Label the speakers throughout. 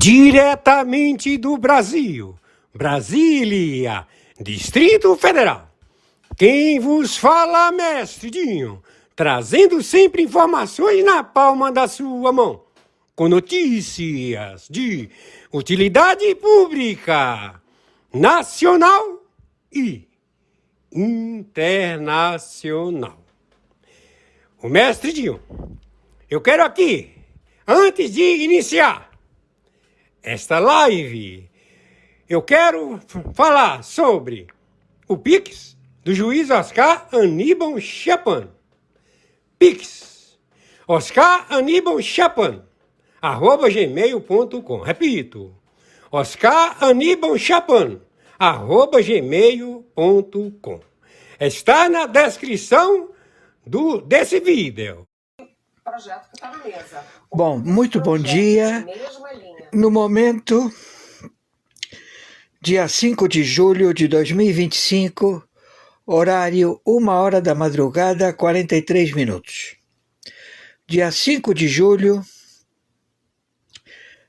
Speaker 1: Diretamente do Brasil, Brasília, Distrito Federal. Quem vos fala, mestre Dinho, trazendo sempre informações na palma da sua mão, com notícias de utilidade pública, nacional e internacional. O mestre Dinho, eu quero aqui, antes de iniciar esta live, eu quero falar sobre o Pix do juiz Oscar Aníbal Chapan. Pix, Oscar Aníbal Chapan, @gmail.com. Repito, Oscar Aníbal Chapan, @gmail.com. Está na descrição desse vídeo.
Speaker 2: Bom, muito bom dia. No momento, dia 5 de julho de 2025, horário 1h da madrugada, 43 minutos. Dia 5 de julho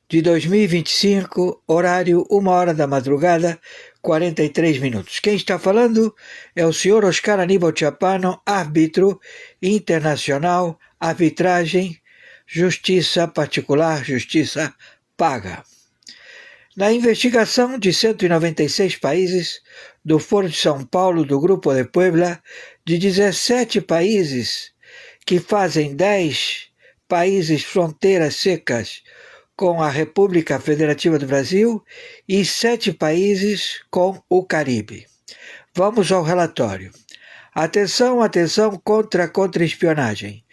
Speaker 2: de 2025, horário 1h da madrugada, 43 minutos. Quem está falando é o senhor Oscar Aníbal Chapano, árbitro internacional, arbitragem, justiça particular, justiça paga. Na investigação de 196 países do Foro de São Paulo do Grupo de Puebla, de 17 países que fazem 10 países fronteiras secas com a República Federativa do Brasil e 7 países com o Caribe. Vamos ao relatório. Atenção, atenção, contra-espionagem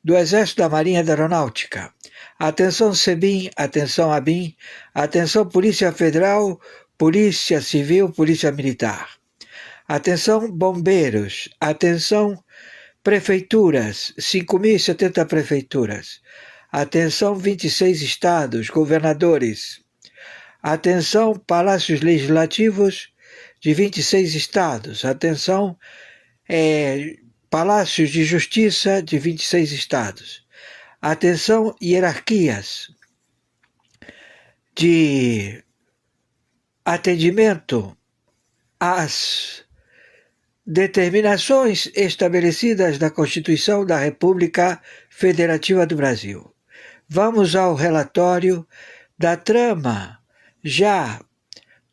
Speaker 2: do Exército, da Marinha e da Aeronáutica. Atenção SEBIN, atenção ABIN, atenção Polícia Federal, Polícia Civil, Polícia Militar. Atenção bombeiros, atenção prefeituras, 5.070 prefeituras. Atenção 26 estados, governadores. Atenção palácios legislativos de 26 estados. Atenção palácios de justiça de 26 estados. Atenção hierarquias de atendimento às determinações estabelecidas na Constituição da República Federativa do Brasil. Vamos ao relatório da trama já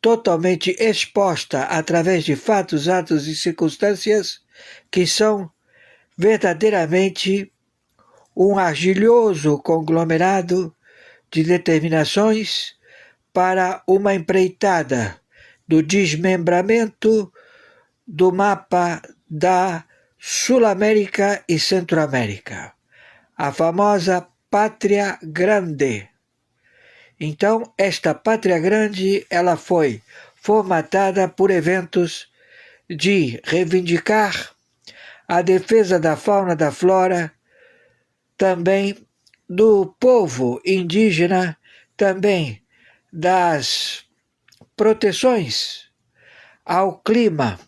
Speaker 2: totalmente exposta através de fatos, atos e circunstâncias que são verdadeiramente um argilhoso conglomerado de determinações para uma empreitada do desmembramento do mapa da Sul-América e Centro-América, a famosa Pátria Grande. Então, esta Pátria Grande, ela foi formatada por eventos de reivindicar a defesa da fauna, da flora, também do povo indígena, também das proteções ao clima,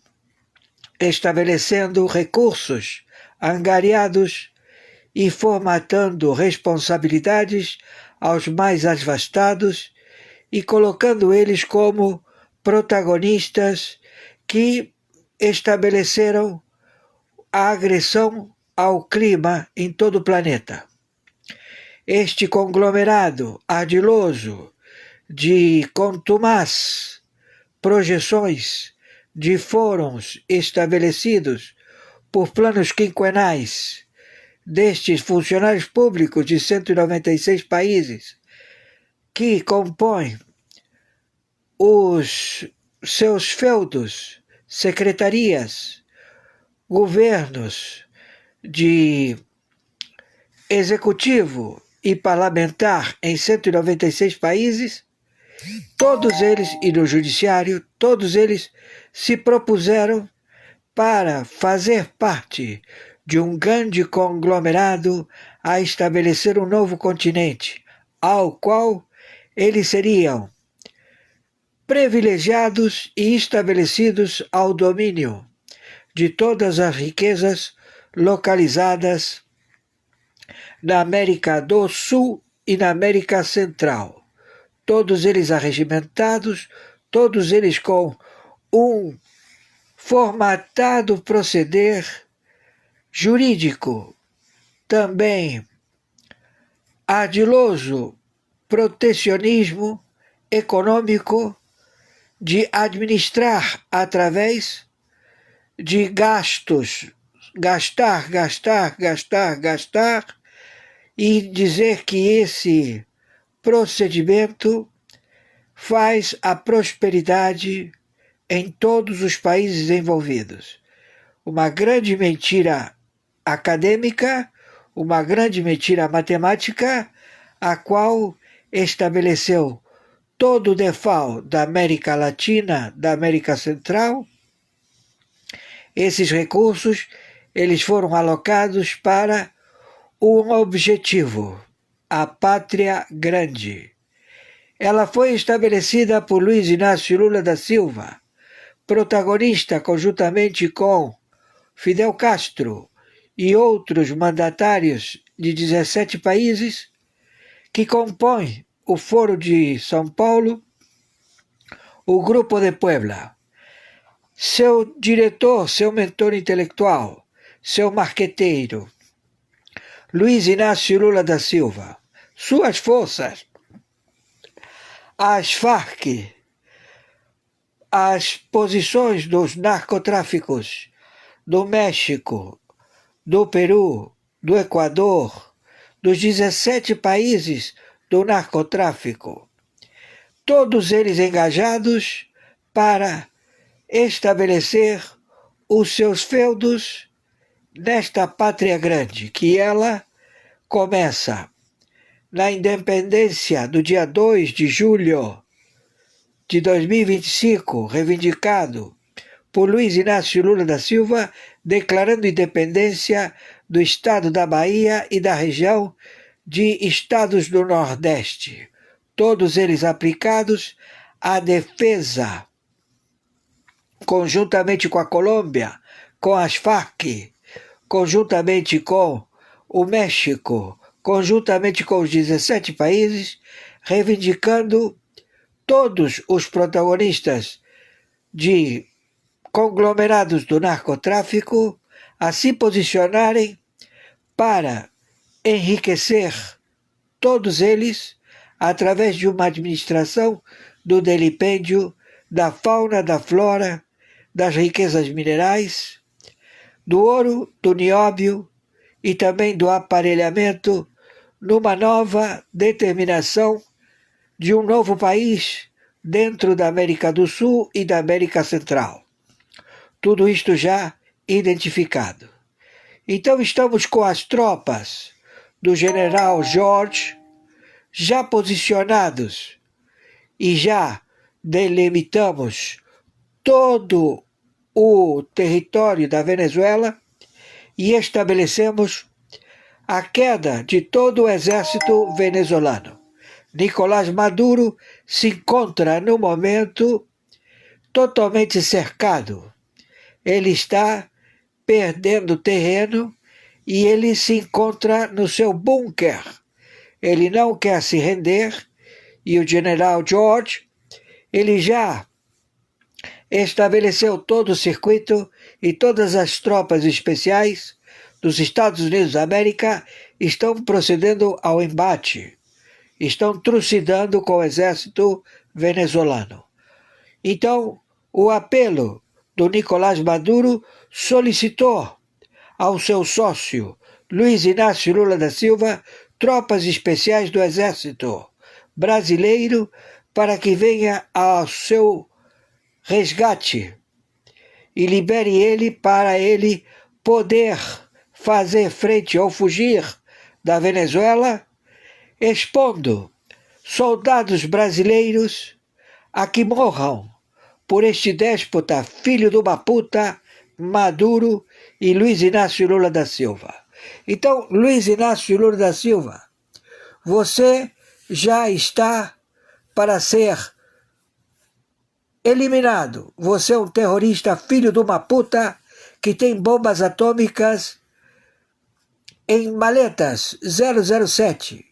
Speaker 2: estabelecendo recursos angariados e formatando responsabilidades aos mais afastados e colocando eles como protagonistas que estabeleceram a agressão ao clima em todo o planeta. Este conglomerado ardiloso de contumaz projeções de fóruns estabelecidos por planos quinquenais destes funcionários públicos de 196 países que compõem os seus feudos, secretarias, governos de executivo e parlamentar em 196 países, todos eles, e no judiciário, todos eles se propuseram para fazer parte de um grande conglomerado a estabelecer um novo continente, ao qual eles seriam privilegiados e estabelecidos ao domínio de todas as riquezas localizadas na América do Sul e na América Central. todos eles arregimentados, todos eles com um formatado proceder jurídico, também ardiloso protecionismo econômico de administrar através de gastos, gastar e dizer que esse procedimento faz a prosperidade em todos os países envolvidos. Uma grande mentira acadêmica, uma grande mentira matemática, a qual estabeleceu todo o default da América Latina, da América Central. Esses recursos eles foram alocados para um objetivo, a Pátria Grande. Ela foi estabelecida por Luiz Inácio Lula da Silva, protagonista conjuntamente com Fidel Castro e outros mandatários de 17 países que compõem o Foro de São Paulo, o Grupo de Puebla. Seu diretor, seu mentor intelectual, seu marqueteiro, Luiz Inácio Lula da Silva. Suas forças, as Farc, as posições dos narcotráficos do México, do Peru, do Equador, dos 17 países do narcotráfico, todos eles engajados para estabelecer os seus feudos nesta Pátria Grande, que ela começa na independência do dia 2 de julho de 2025, reivindicado por Luiz Inácio Lula da Silva, declarando independência do estado da Bahia e da região de estados do Nordeste, todos eles aplicados à defesa, conjuntamente com a Colômbia, com as Farc, conjuntamente com o México, conjuntamente com os 17 países, reivindicando todos os protagonistas de conglomerados do narcotráfico a se posicionarem para enriquecer todos eles através de uma administração do delipêndio, da fauna, da flora, das riquezas minerais, do ouro, do nióbio e também do aparelhamento numa nova determinação de um novo país dentro da América do Sul e da América Central. Tudo isto já identificado. Então estamos com as tropas do general George já posicionados e já delimitamos todo o território da Venezuela e estabelecemos a queda de todo o exército venezuelano. Nicolás Maduro se encontra no momento totalmente cercado. Ele está perdendo terreno e ele se encontra no seu bunker. Ele não quer se render e o general George, ele já estabeleceu todo o circuito e todas as tropas especiais dos Estados Unidos da América estão procedendo ao embate, estão trucidando com o exército venezuelano. Então, o apelo do Nicolás Maduro solicitou ao seu sócio Luiz Inácio Lula da Silva tropas especiais do exército brasileiro para que venha ao seu resgate e libere ele para ele poder fazer frente ou fugir da Venezuela, expondo soldados brasileiros a que morram por este déspota, filho de uma puta, Maduro e Luiz Inácio Lula da Silva. Então, Luiz Inácio Lula da Silva, você já está para ser eliminado. Você é um terrorista, filho de uma puta, que tem bombas atômicas em maletas 007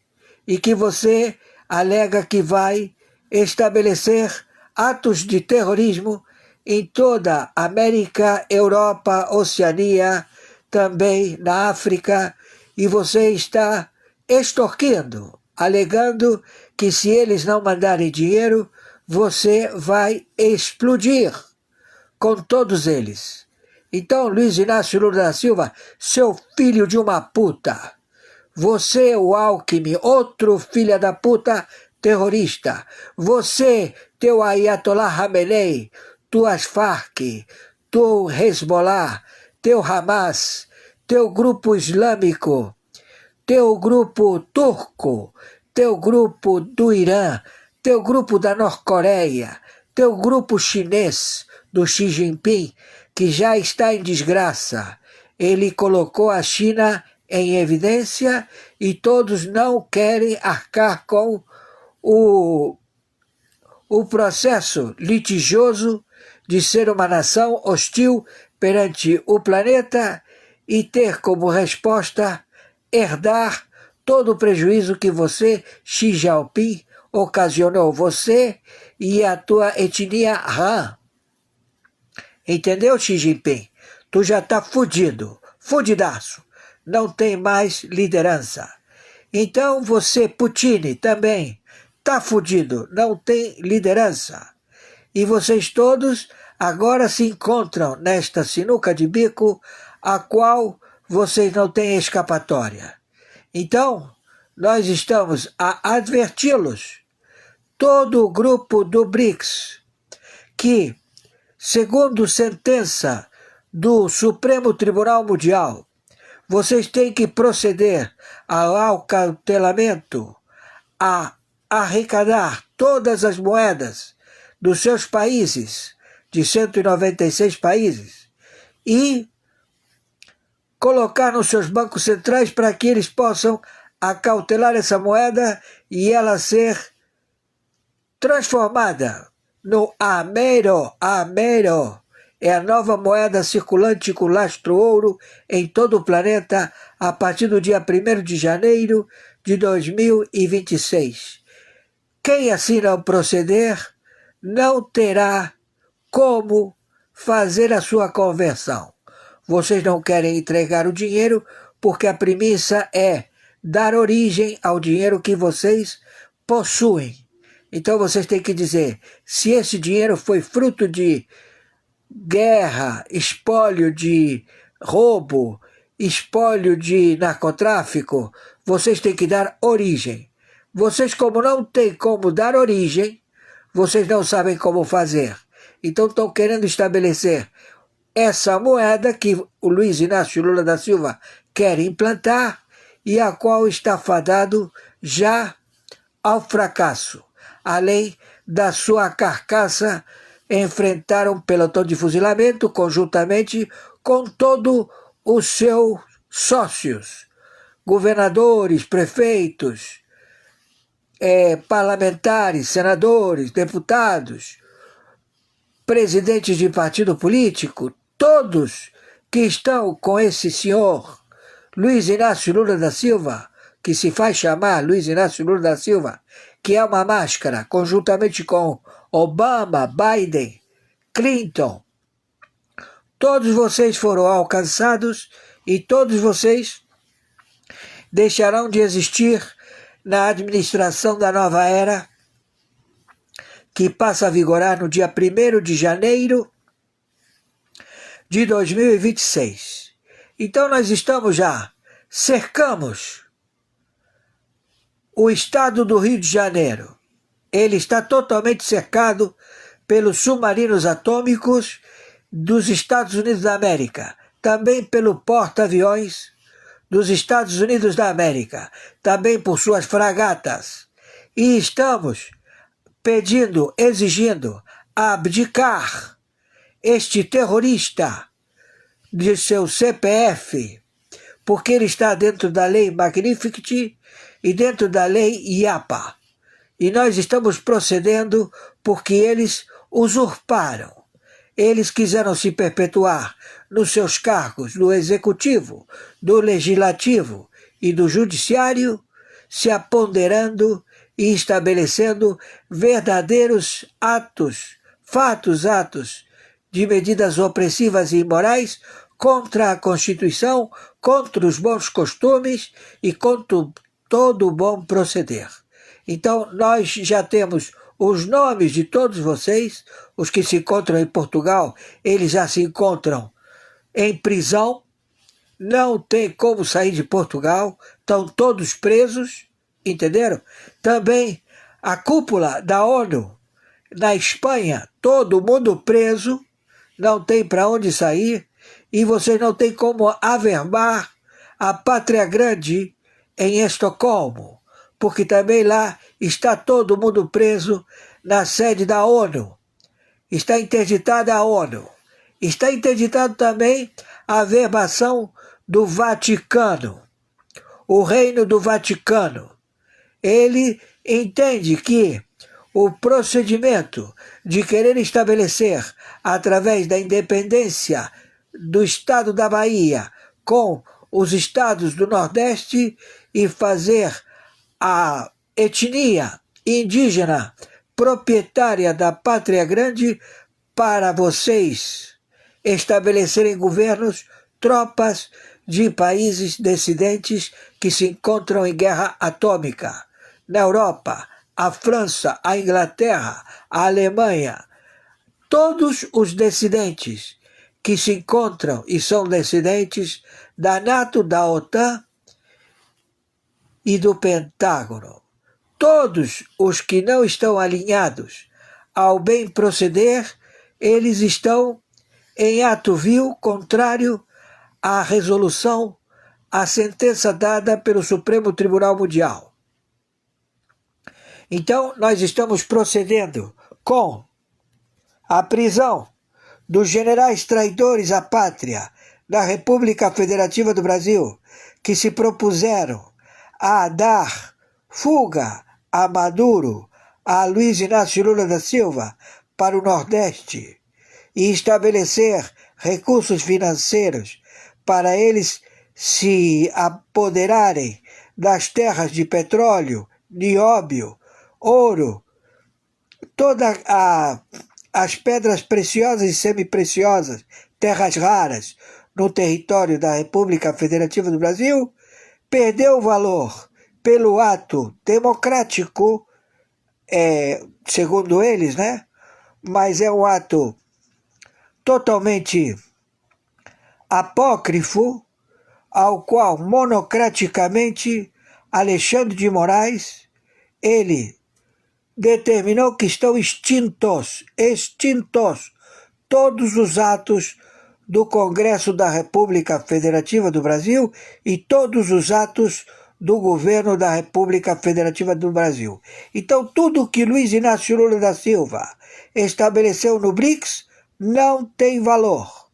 Speaker 2: e que você alega que vai estabelecer atos de terrorismo em toda a América, Europa, Oceania, também na África, e você está extorquindo, alegando que se eles não mandarem dinheiro, você vai explodir com todos eles. Então, Luiz Inácio Lula da Silva, seu filho de uma puta, você, o Alckmin, outro filho da puta terrorista, você, teu Ayatollah Khamenei, tuas Farc, teu Hezbollah, teu Hamas, teu grupo islâmico, teu grupo turco, teu grupo do Irã, teu grupo da Norte-Coreia, teu grupo chinês do Xi Jinping, que já está em desgraça. Ele colocou a China em evidência e todos não querem arcar com o processo litigioso de ser uma nação hostil perante o planeta e ter como resposta herdar todo o prejuízo que você, Xi Jinping, ocasionou você e a tua etnia Han. Entendeu, Xi Jinping? Tu já tá fudido, fudidaço. Não tem mais liderança. Então você, Putin, também tá fudido, não tem liderança. E vocês todos agora se encontram nesta sinuca de bico, a qual vocês não têm escapatória. Então, nós estamos a adverti-los, todo o grupo do BRICS, que, segundo sentença do Supremo Tribunal Mundial, vocês têm que proceder ao acautelamento, a arrecadar todas as moedas dos seus países, de 196 países, e colocar nos seus bancos centrais para que eles possam acautelar essa moeda e ela ser transformada no Amero. Amero é a nova moeda circulante com lastro ouro em todo o planeta a partir do dia 1º de janeiro de 2026. Quem assim não proceder não terá como fazer a sua conversão. Vocês não querem entregar o dinheiro porque a premissa é dar origem ao dinheiro que vocês possuem. Então vocês têm que dizer se esse dinheiro foi fruto de guerra, espólio de roubo, espólio de narcotráfico, vocês têm que dar origem. Vocês, como não têm como dar origem, vocês não sabem como fazer. Então estão querendo estabelecer essa moeda que o Luiz Inácio Lula da Silva quer implantar e a qual está fadado já ao fracasso, além da sua carcaça enfrentar um pelotão de fuzilamento conjuntamente com todos os seus sócios, governadores, prefeitos, parlamentares, senadores, deputados, presidentes de partido político, todos que estão com esse senhor Luiz Inácio Lula da Silva, que se faz chamar Luiz Inácio Lula da Silva, que é uma máscara, conjuntamente com Obama, Biden, Clinton. Todos vocês foram alcançados e todos vocês deixarão de existir na administração da nova era, que passa a vigorar no dia 1º de janeiro de 2026. Então nós estamos cercamos o estado do Rio de Janeiro. Ele está totalmente cercado pelos submarinos atômicos dos Estados Unidos da América, também pelo porta-aviões dos Estados Unidos da América, também por suas fragatas. E estamos pedindo, exigindo abdicar este terrorista de seu CPF, porque ele está dentro da lei Magnificat e dentro da lei IAPA. E nós estamos procedendo porque eles usurparam. Eles quiseram se perpetuar nos seus cargos do Executivo, do Legislativo e do Judiciário, se apoderando e estabelecendo verdadeiros atos de medidas opressivas e imorais contra a Constituição, contra os bons costumes e contra todo o bom proceder. Então, nós já temos os nomes de todos vocês, os que se encontram em Portugal, eles já se encontram em prisão, não tem como sair de Portugal, estão todos presos, entenderam? Também a cúpula da ONU na Espanha, todo mundo preso, não tem para onde sair, e vocês não têm como averbar a Pátria Grande em Estocolmo, porque também lá está todo mundo preso na sede da ONU. Está interditada a ONU. Está interditado também a averbação do Vaticano, o Reino do Vaticano. Ele entende que o procedimento de querer estabelecer, através da independência do Estado da Bahia com os estados do Nordeste e fazer a etnia indígena proprietária da Pátria Grande para vocês estabelecerem governos, tropas de países dissidentes que se encontram em guerra atômica. Na Europa, a França, a Inglaterra, a Alemanha, todos os dissidentes que se encontram e são dissidentes da NATO, da OTAN e do Pentágono. Todos os que não estão alinhados ao bem proceder, eles estão em ato vil contrário à resolução, à sentença dada pelo Supremo Tribunal Mundial. Então, nós estamos procedendo com a prisão dos generais traidores à pátria da República Federativa do Brasil, que se propuseram a dar fuga a Maduro, a Luiz Inácio Lula da Silva, para o Nordeste e estabelecer recursos financeiros para eles se apoderarem das terras de petróleo, nióbio, ouro, todas as pedras preciosas e semipreciosas, terras raras, no território da República Federativa do Brasil, perdeu o valor pelo ato democrático, segundo eles, né? Mas é um ato totalmente apócrifo, ao qual monocraticamente Alexandre de Moraes, ele determinou que estão extintos todos os atos do Congresso da República Federativa do Brasil e todos os atos do governo da República Federativa do Brasil. Então, tudo que Luiz Inácio Lula da Silva estabeleceu no BRICS não tem valor.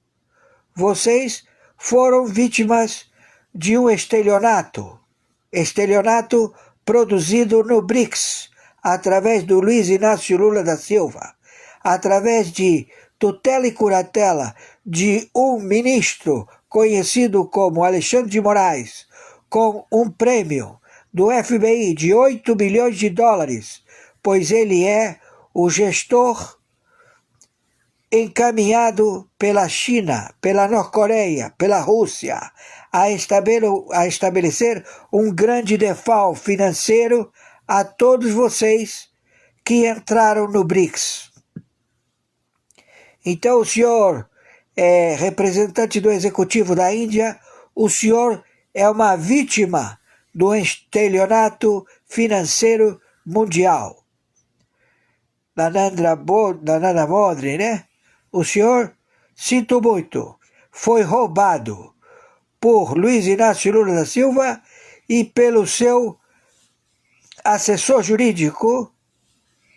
Speaker 2: Vocês foram vítimas de um estelionato produzido no BRICS, através do Luiz Inácio Lula da Silva, através de tutela e curatela de um ministro conhecido como Alexandre de Moraes, com um prêmio do FBI de 8 bilhões de dólares, pois ele é o gestor encaminhado pela China, pela Norte-Coreia, pela Rússia, a estabelecer um grande default financeiro a todos vocês que entraram no BRICS. Então, o senhor é representante do Executivo da Índia, o senhor é uma vítima do estelionato financeiro mundial. Narendra Modi, né? O senhor, sinto muito, foi roubado por Luiz Inácio Lula da Silva e pelo seu assessor jurídico,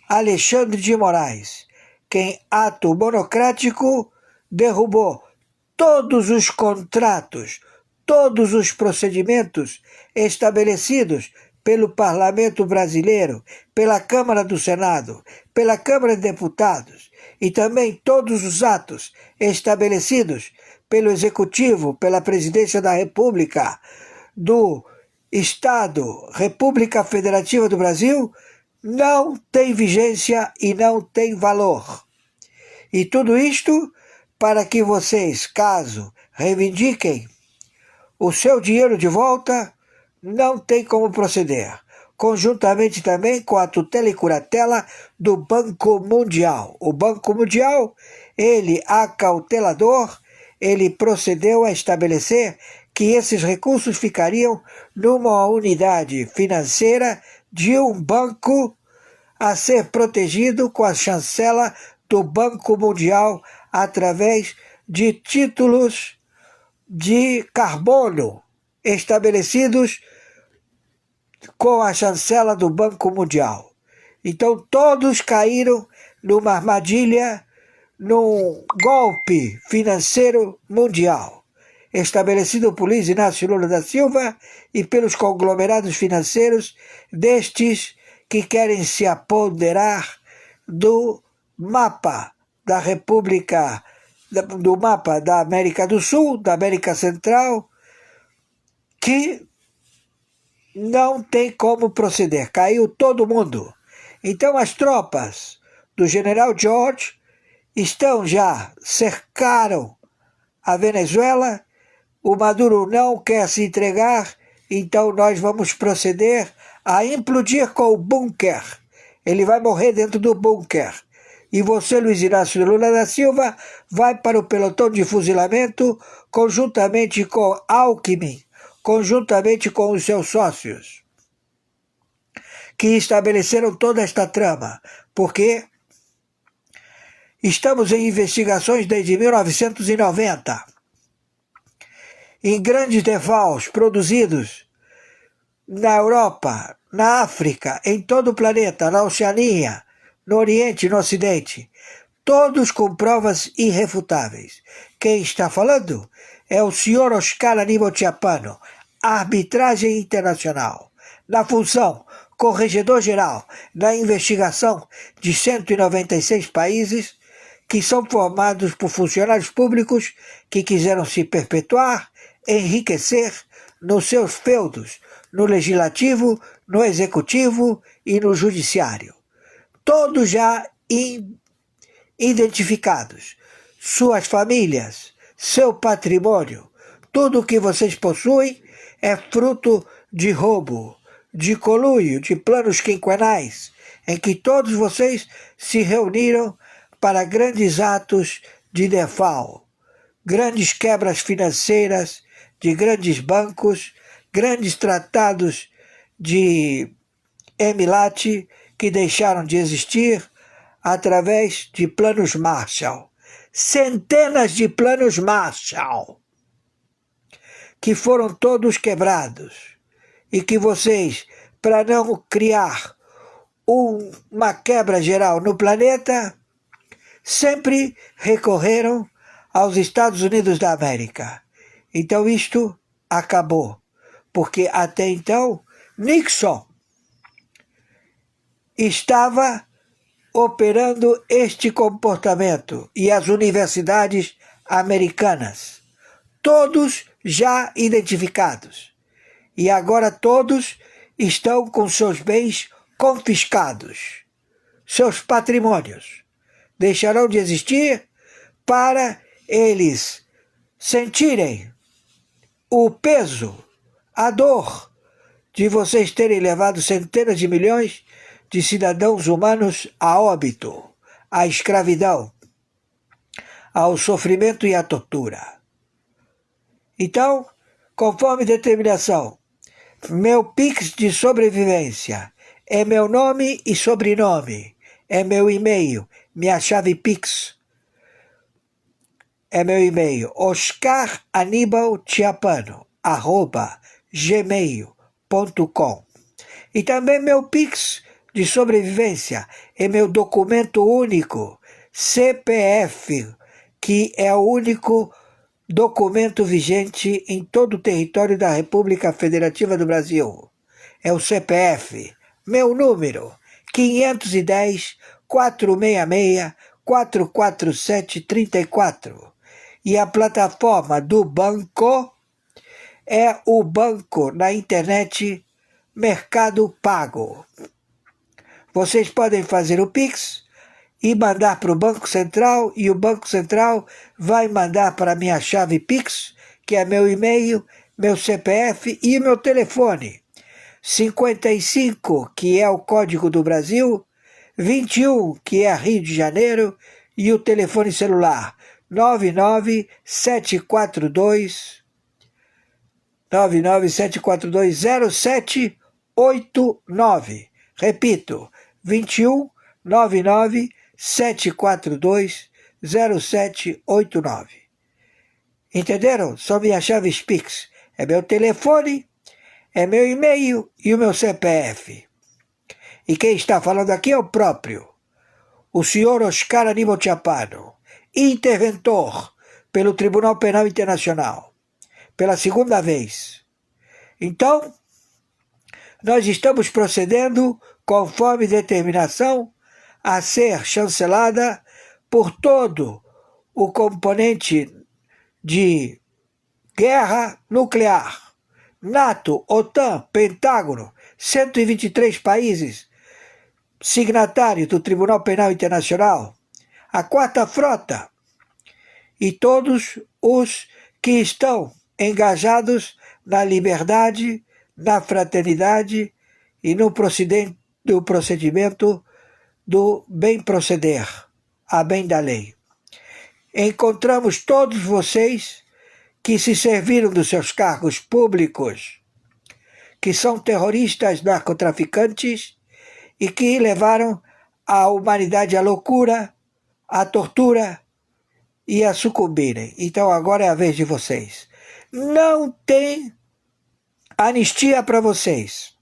Speaker 2: Alexandre de Moraes, que em ato monocrático derrubou todos os contratos, todos os procedimentos estabelecidos pelo Parlamento Brasileiro, pela Câmara do Senado, pela Câmara de Deputados e também todos os atos estabelecidos pelo Executivo, pela Presidência da República, do Estado, República Federativa do Brasil, não tem vigência e não tem valor. E tudo isto para que vocês, caso reivindiquem o seu dinheiro de volta, não tem como proceder. Conjuntamente também com a tutela e curatela do Banco Mundial. O Banco Mundial, ele, acautelador, ele procedeu a estabelecer que esses recursos ficariam numa unidade financeira de um banco a ser protegido com a chancela do Banco Mundial através de títulos de carbono estabelecidos com a chancela do Banco Mundial. Então todos caíram numa armadilha, num golpe financeiro mundial, estabelecido por Luiz Inácio Lula da Silva e pelos conglomerados financeiros destes que querem se apoderar do mapa da República, do mapa da América do Sul, da América Central, que não tem como proceder. Caiu todo mundo. Então as tropas do general George cercaram a Venezuela. O Maduro não quer se entregar, então nós vamos proceder a implodir com o bunker. Ele vai morrer dentro do bunker. E você, Luiz Inácio Lula da Silva, vai para o pelotão de fuzilamento conjuntamente com Alckmin, conjuntamente com os seus sócios, que estabeleceram toda esta trama, porque estamos em investigações desde 1990, em grandes defaults produzidos na Europa, na África, em todo o planeta, na Oceania, no Oriente e no Ocidente, todos com provas irrefutáveis. Quem está falando é o senhor Oscar Aníbal Chiappano, arbitragem internacional, na função corregedor-geral na investigação de 196 países que são formados por funcionários públicos que quiseram se perpetuar, enriquecer nos seus feudos, no legislativo, no executivo e no judiciário. Todos já identificados, suas famílias, seu patrimônio, tudo o que vocês possuem é fruto de roubo, de conluio, de planos quinquenais, em que todos vocês se reuniram para grandes atos de default, grandes quebras financeiras de grandes bancos, grandes tratados de Emilate que deixaram de existir através de planos Marshall. Centenas de planos Marshall que foram todos quebrados e que vocês, para não criar uma quebra geral no planeta, sempre recorreram aos Estados Unidos da América. Então isto acabou, porque até então Nixon estava operando este comportamento e as universidades americanas, todos já identificados. E agora todos estão com seus bens confiscados. Seus patrimônios deixarão de existir para eles sentirem o peso, a dor de vocês terem levado centenas de milhões de cidadãos humanos a óbito, à escravidão, ao sofrimento e à tortura. Então, conforme determinação, meu Pix de sobrevivência é meu nome e sobrenome, é meu e-mail, minha chave Pix. É meu e-mail, oscaranibalchiappano@gmail.com. E também meu Pix de sobrevivência é meu documento único, CPF, que é o único documento vigente em todo o território da República Federativa do Brasil. É o CPF, meu número, 510-466-447-34. E a plataforma do banco é o banco na internet Mercado Pago. Vocês podem fazer o Pix e mandar para o Banco Central, e o Banco Central vai mandar para a minha chave Pix, que é meu e-mail, meu CPF e meu telefone. 55, que é o código do Brasil, 21, que é Rio de Janeiro, e o telefone celular 997420789. Repito, 21 997420789. Entenderam? São minhas chaves Pix. É meu telefone, é meu e-mail e o meu CPF. E quem está falando aqui é o próprio, o senhor Oscar Aníbal Chapano, interventor pelo Tribunal Penal Internacional, pela segunda vez. Então, nós estamos procedendo conforme determinação a ser chancelada por todo o componente de guerra nuclear, NATO, OTAN, Pentágono, 123 países signatários do Tribunal Penal Internacional, a Quarta Frota e todos os que estão engajados na liberdade, na fraternidade e no procedimento do bem proceder, a bem da lei. Encontramos todos vocês que se serviram dos seus cargos públicos, que são terroristas narcotraficantes e que levaram a humanidade à loucura, à tortura e a sucumbirem. Então agora é a vez de vocês. Não tem anistia para vocês,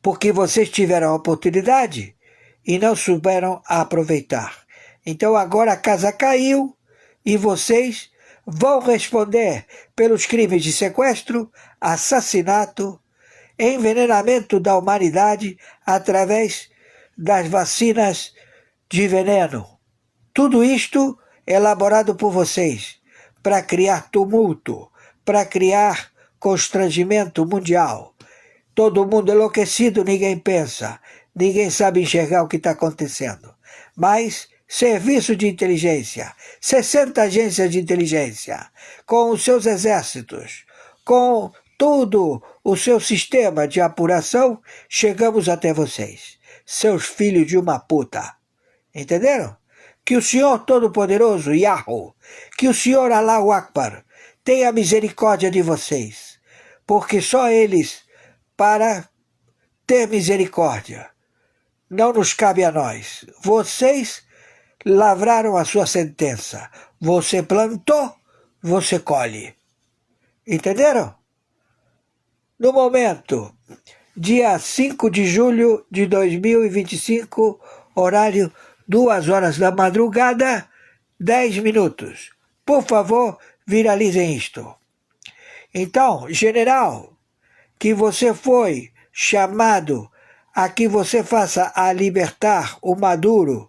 Speaker 2: porque vocês tiveram a oportunidade e não souberam aproveitar. Então agora a casa caiu e vocês vão responder pelos crimes de sequestro, assassinato, envenenamento da humanidade através das vacinas de veneno. Tudo isto elaborado por vocês para criar tumulto, para criar constrangimento mundial. Todo mundo enlouquecido, ninguém pensa, ninguém sabe enxergar o que está acontecendo. Mas serviço de inteligência, 60 agências de inteligência, com os seus exércitos, com todo o seu sistema de apuração, chegamos até vocês, seus filhos de uma puta. Entenderam? Que o Senhor Todo-Poderoso, Yahweh, que o Senhor Allahu Akbar, tenha misericórdia de vocês, porque só eles para ter misericórdia. Não nos cabe a nós. Vocês lavraram a sua sentença. Você plantou, você colhe. Entenderam? No momento, dia 5 de julho de 2025, horário 2 horas da madrugada, 10 minutos. Por favor, viralizem isto. Então, general, que você foi chamado a que você faça a libertar o Maduro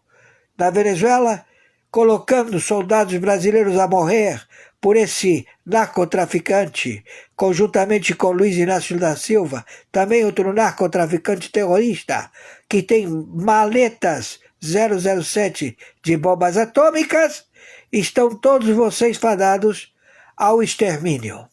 Speaker 2: da Venezuela, colocando soldados brasileiros a morrer por esse narcotraficante, conjuntamente com Luiz Inácio da Silva, também outro narcotraficante terrorista, que tem maletas 007 de bombas atômicas, estão todos vocês fadados ao extermínio.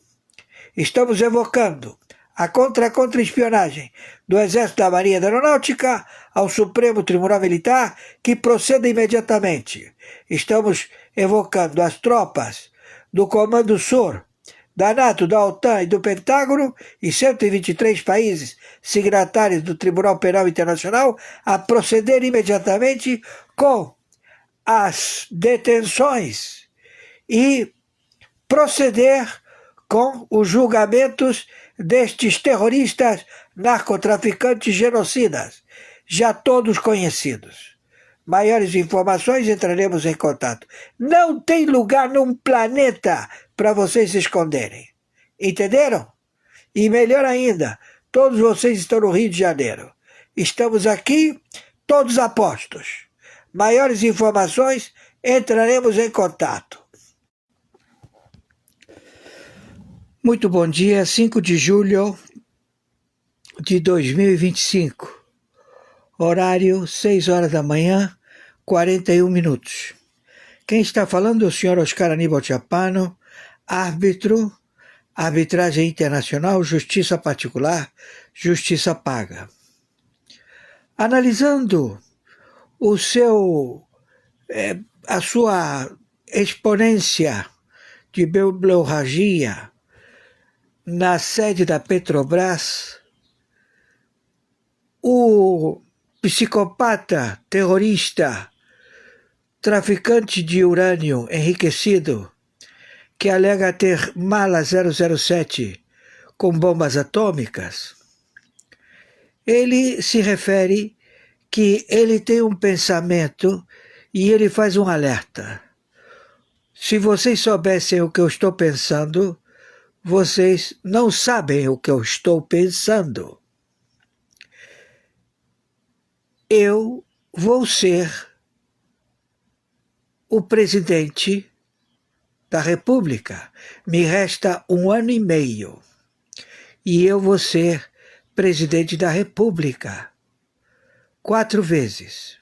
Speaker 2: Estamos evocando a contra-espionagem do Exército, da Marinha e da Aeronáutica ao Supremo Tribunal Militar, que proceda imediatamente. Estamos evocando as tropas do Comando Sul, da NATO, da OTAN e do Pentágono e 123 países signatários do Tribunal Penal Internacional a proceder imediatamente com as detenções e proceder com os julgamentos destes terroristas, narcotraficantes, genocidas, já todos conhecidos. Maiores informações, entraremos em contato. Não tem lugar num planeta para vocês se esconderem. Entenderam? E melhor ainda, todos vocês estão no Rio de Janeiro. Estamos aqui, todos a postos. Maiores informações, entraremos em contato. Muito bom dia, 5 de julho de 2025. horário 6 horas da manhã, 41 minutos. Quem está falando é o senhor Oscar Aníbal Chapano, árbitro, arbitragem internacional, justiça particular, justiça paga. Analisando a sua exponência de bibliorragia na sede da Petrobras, o psicopata, terrorista, traficante de urânio enriquecido, que alega ter mala 007 com bombas atômicas, ele se refere que ele tem um pensamento e ele faz um alerta. Se vocês soubessem o que eu estou pensando, vocês não sabem o que eu estou pensando. Eu vou ser o presidente da República. Me resta 1 ano e meio. E eu vou ser presidente da República 4 vezes.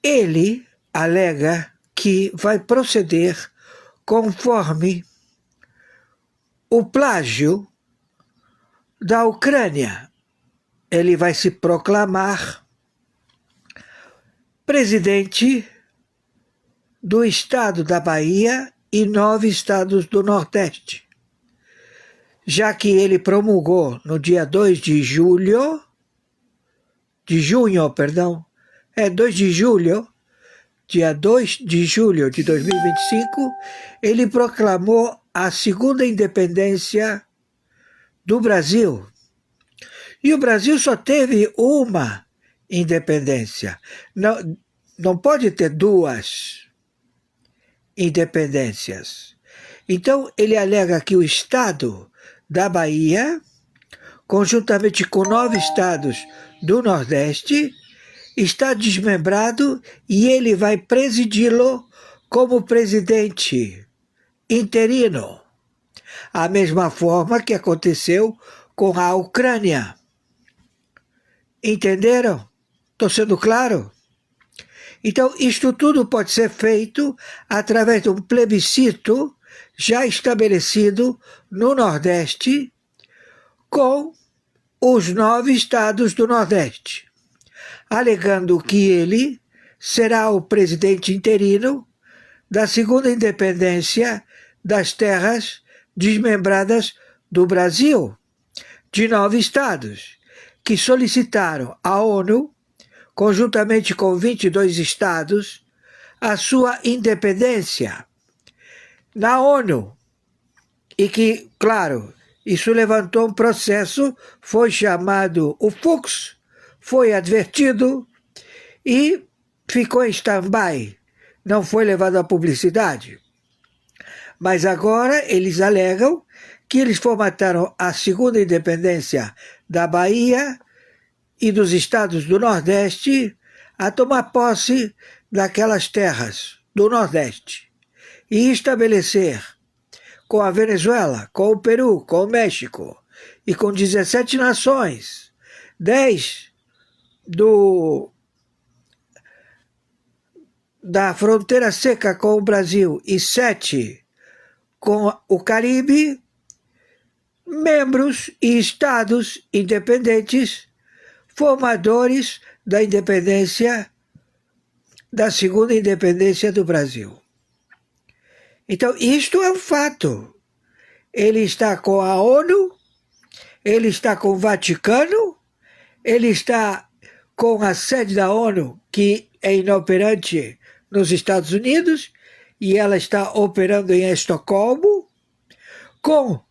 Speaker 2: Ele alega que vai proceder conforme o plágio da Ucrânia. Ele vai se proclamar presidente do estado da Bahia e 9 estados do Nordeste, já que ele promulgou no dia 2 de junho, 2 de julho, dia 2 de julho de 2025, ele proclamou a segunda independência do Brasil. E o Brasil só teve uma independência. Não pode ter 2 independências. Então, ele alega que o estado da Bahia, conjuntamente com 9 estados do Nordeste, está desmembrado e ele vai presidi-lo como presidente interino. A mesma forma que aconteceu com a Ucrânia. Entenderam? Estou sendo claro? Então, isto tudo pode ser feito através de um plebiscito já estabelecido no Nordeste com os 9 estados do Nordeste, alegando que ele será o presidente interino da segunda independência das terras desmembradas do Brasil, de 9 estados, que solicitaram à ONU, conjuntamente com 22 estados, a sua independência na ONU. E que, claro, isso levantou um processo, foi chamado o Fux, foi advertido e ficou em stand-by, não foi levado à publicidade. Mas agora eles alegam que eles formataram a segunda independência da Bahia e dos estados do Nordeste a tomar posse daquelas terras do Nordeste e estabelecer com a Venezuela, com o Peru, com o México e com 17 nações, 10 da fronteira seca com o Brasil e 7 com o Caribe, membros e estados independentes, formadores da independência, da segunda independência do Brasil. Então, isto é um fato. Ele está com a ONU, ele está com o Vaticano, ele está com a sede da ONU, que é inoperante nos Estados Unidos, e ela está operando em Estocolmo, com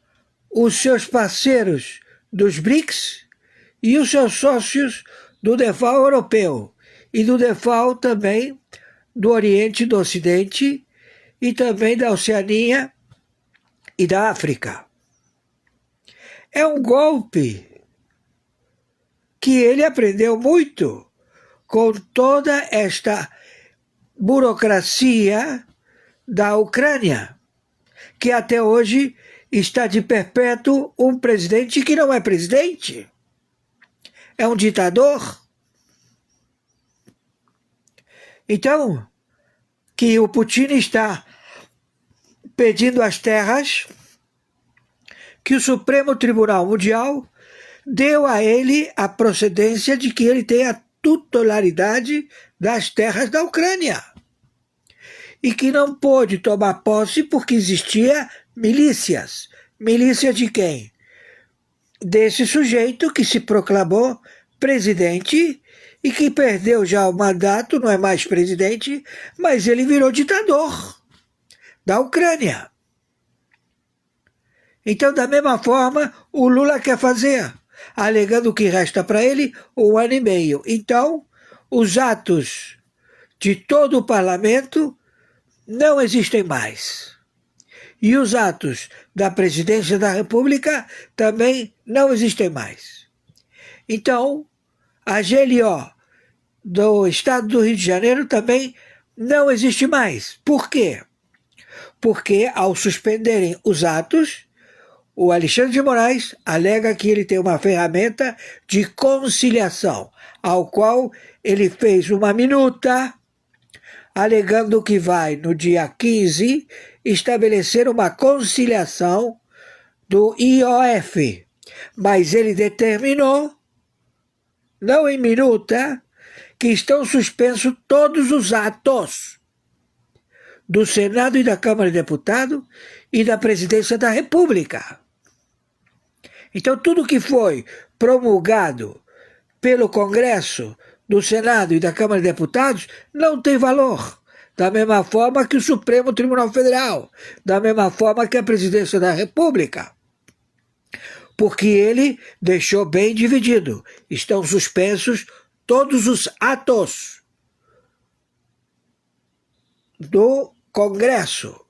Speaker 2: os seus parceiros dos BRICS e os seus sócios do DEFAL europeu e do DEFAL também do Oriente e do Ocidente e também da Oceania e da África. É um golpe que ele aprendeu muito com toda esta burocracia da Ucrânia, que até hoje está de perpétuo um presidente que não é presidente. É um ditador? Então, que o Putin está pedindo as terras que o Supremo Tribunal Mundial deu a ele a procedência de que ele tem a titularidade das terras da Ucrânia e que não pôde tomar posse porque existia milícias. Milícia de quem? Desse sujeito que se proclamou presidente e que perdeu já o mandato, não é mais presidente, mas ele virou ditador da Ucrânia. Então, da mesma forma, o Lula quer fazer, alegando que resta para ele 1 ano e meio. Então, os atos de todo o parlamento não existem mais. E os atos da presidência da República também não existem mais. Então, a GLO do estado do Rio de Janeiro também não existe mais. Por quê? Porque, ao suspenderem os atos, o Alexandre de Moraes alega que ele tem uma ferramenta de conciliação, ao qual ele fez uma minuta, alegando que vai, no dia 15, estabelecer uma conciliação do IOF. Mas ele determinou, não em minuta, que estão suspensos todos os atos do Senado e da Câmara de Deputados e da Presidência da República. Então, tudo que foi promulgado pelo Congresso, do Senado e da Câmara de Deputados não tem valor. Da mesma forma que o Supremo Tribunal Federal, da mesma forma que a Presidência da República. Porque ele deixou bem dividido. Estão suspensos todos os atos do Congresso.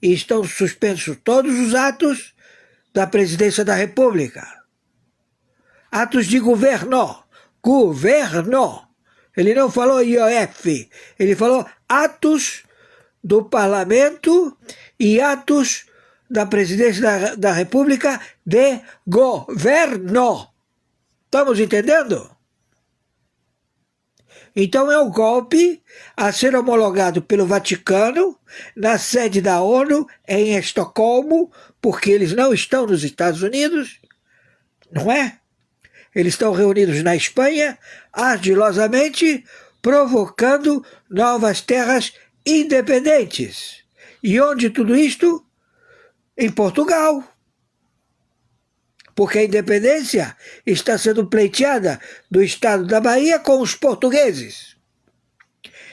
Speaker 2: E estão suspensos todos os atos da Presidência da República. Atos de governo. Governo. Ele não falou IOF. Ele falou atos do Parlamento e atos da Presidência da República de governo. Estamos entendendo? Então é um golpe a ser homologado pelo Vaticano, na sede da ONU, em Estocolmo, porque eles não estão nos Estados Unidos, não é? Eles estão reunidos na Espanha, ardilosamente, provocando novas terras independentes. E onde tudo isto? Em Portugal. Porque a independência está sendo pleiteada do estado da Bahia com os portugueses.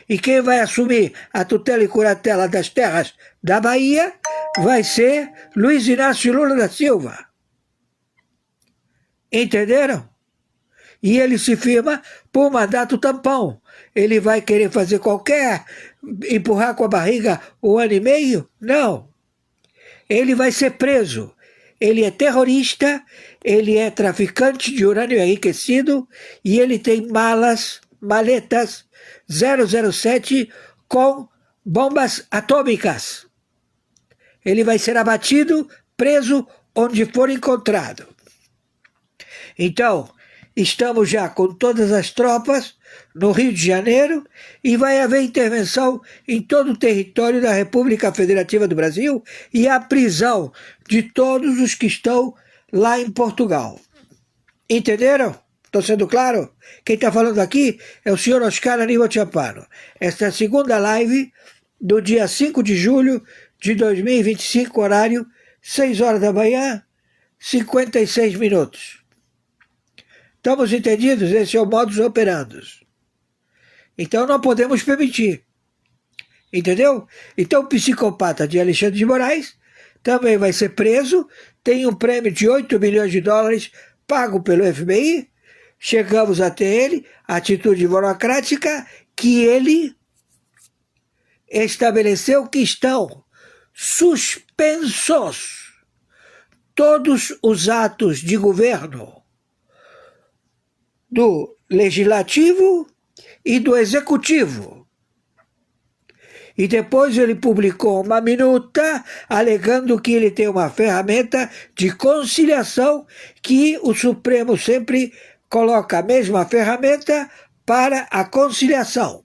Speaker 2: E quem vai assumir a tutela e curatela das terras da Bahia vai ser Luiz Inácio Lula da Silva. Entenderam? E ele se firma por mandato tampão. Ele vai querer fazer empurrar com a barriga 1 ano e meio? Não. Ele vai ser preso. Ele é terrorista, ele é traficante de urânio enriquecido e ele tem maletas 007 com bombas atômicas. Ele vai ser abatido, preso onde for encontrado. Então, estamos já com todas as tropas no Rio de Janeiro e vai haver intervenção em todo o território da República Federativa do Brasil e a prisão de todos os que estão lá em Portugal. Entenderam? Estou sendo claro? Quem está falando aqui é o senhor Oscar Aníbal Tchapano. Esta é a segunda live do dia 5 de julho de 2025, horário 6 horas da manhã, 56 minutos. Estamos entendidos? Esse é o modus operandi. Então não podemos permitir. Entendeu? Então o psicopata de Alexandre de Moraes também vai ser preso, tem um prêmio de 8 milhões de dólares pago pelo FBI, chegamos até ele, atitude burocrática que ele estabeleceu que estão suspensos todos os atos de governo do Legislativo e do Executivo. E depois ele publicou uma minuta alegando que ele tem uma ferramenta de conciliação que o Supremo sempre coloca a mesma ferramenta para a conciliação,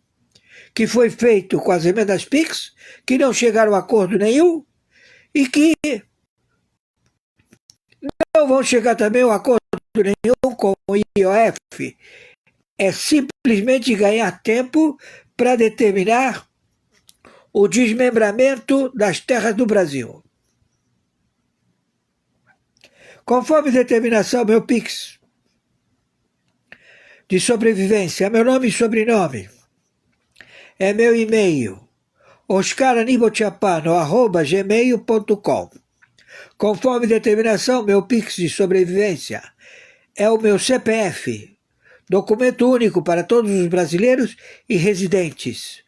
Speaker 2: que foi feito com as emendas PIX, que não chegaram a acordo nenhum e que não vão chegar também a acordo nenhum com o IOF. É simplesmente ganhar tempo para determinar o desmembramento das terras do Brasil. Conforme determinação, meu PIX de sobrevivência, meu nome e sobrenome, é meu e-mail, oscaranibalchapano@gmail.com. Conforme determinação, meu PIX de sobrevivência é o meu CPF, documento único para todos os brasileiros e residentes.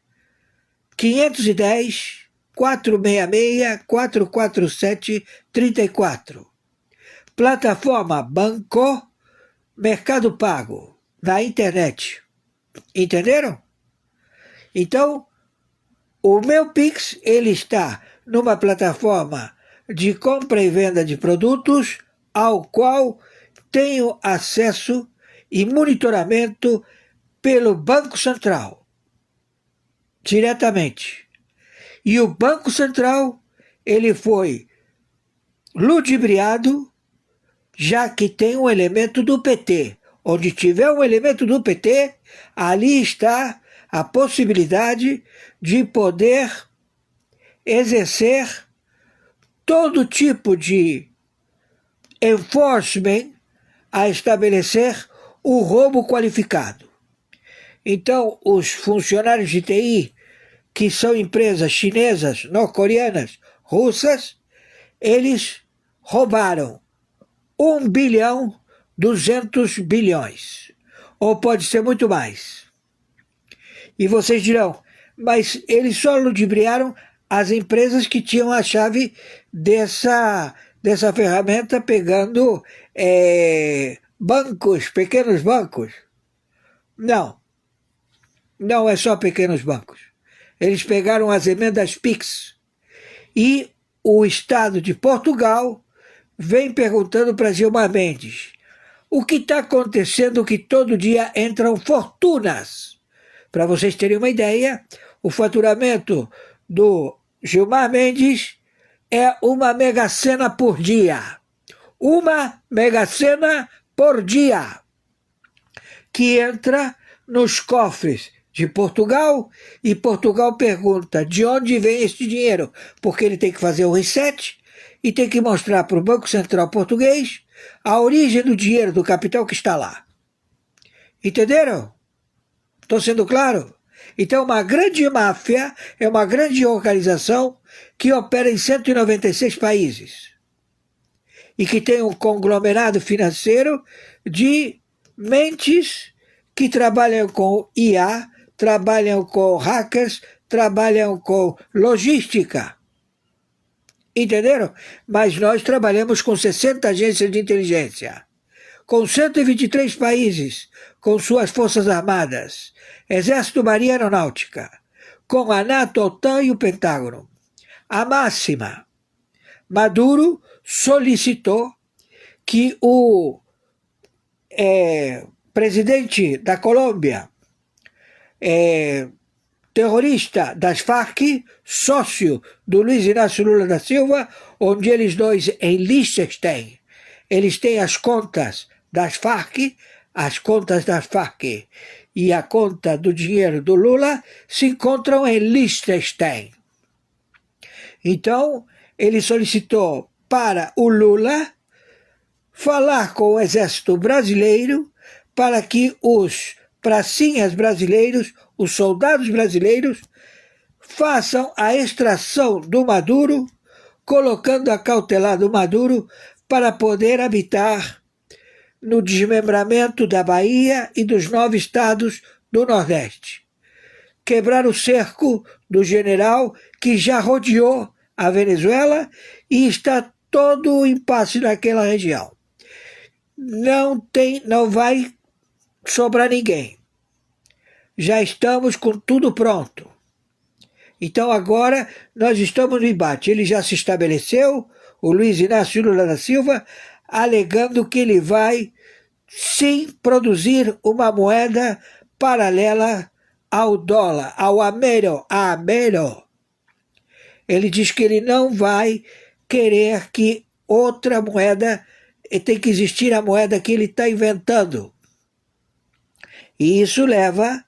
Speaker 2: 510 466 447 34. Plataforma Banco Mercado Pago, na internet. Entenderam? Então, o meu Pix, ele está numa plataforma de compra e venda de produtos, ao qual tenho acesso e monitoramento pelo Banco Central, diretamente. E o Banco Central, ele foi ludibriado, já que tem um elemento do PT. Onde tiver um elemento do PT, ali está a possibilidade de poder exercer todo tipo de enforcement a estabelecer o roubo qualificado. Então, os funcionários de TI, que são empresas chinesas, norte-coreanas, russas, eles roubaram 1,2 bilhão, ou pode ser muito mais. E vocês dirão, mas eles só ludibriaram as empresas que tinham a chave dessa ferramenta, pegando bancos, pequenos bancos. Não é só pequenos bancos. Eles pegaram as emendas PIX. E o Estado de Portugal vem perguntando para Gilmar Mendes, o que está acontecendo que todo dia entram fortunas? Para vocês terem uma ideia, o faturamento do Gilmar Mendes é uma mega-sena por dia. Uma mega-sena por dia, que entra nos cofres de Portugal, e Portugal pergunta de onde vem este dinheiro, porque ele tem que fazer o reset e tem que mostrar para o Banco Central português a origem do dinheiro, do capital que está lá. Entenderam? Estou sendo claro? Então, uma grande máfia é uma grande organização que opera em 196 países e que tem um conglomerado financeiro de mentes que trabalham com IA, trabalham com hackers, trabalham com logística. Entenderam? Mas nós trabalhamos com 60 agências de inteligência, com 123 países, com suas forças armadas, Exército, Marinha e Aeronáutica, com a NATO, a OTAN e o Pentágono. A máxima, Maduro solicitou que o presidente da Colômbia, terrorista das Farc, sócio do Luiz Inácio Lula da Silva, onde eles dois em Liechtenstein, eles têm as contas das Farc, e a conta do dinheiro do Lula se encontram em Liechtenstein. Então, ele solicitou para o Lula falar com o exército brasileiro para que os pracinhas brasileiros, os soldados brasileiros, façam a extração do Maduro, colocando a cautelar do Maduro para poder habitar no desmembramento da Bahia e dos 9 estados do Nordeste. Quebrar o cerco do general que já rodeou a Venezuela e está todo o impasse naquela região. Não vai sobrar ninguém. Já estamos com tudo pronto. Então agora nós estamos no embate. Ele já se estabeleceu, o Luiz Inácio Lula da Silva, alegando que ele vai sim produzir uma moeda paralela ao dólar, ao amero, Ele diz que ele não vai querer que outra moeda, tem que existir a moeda que ele está inventando. E isso leva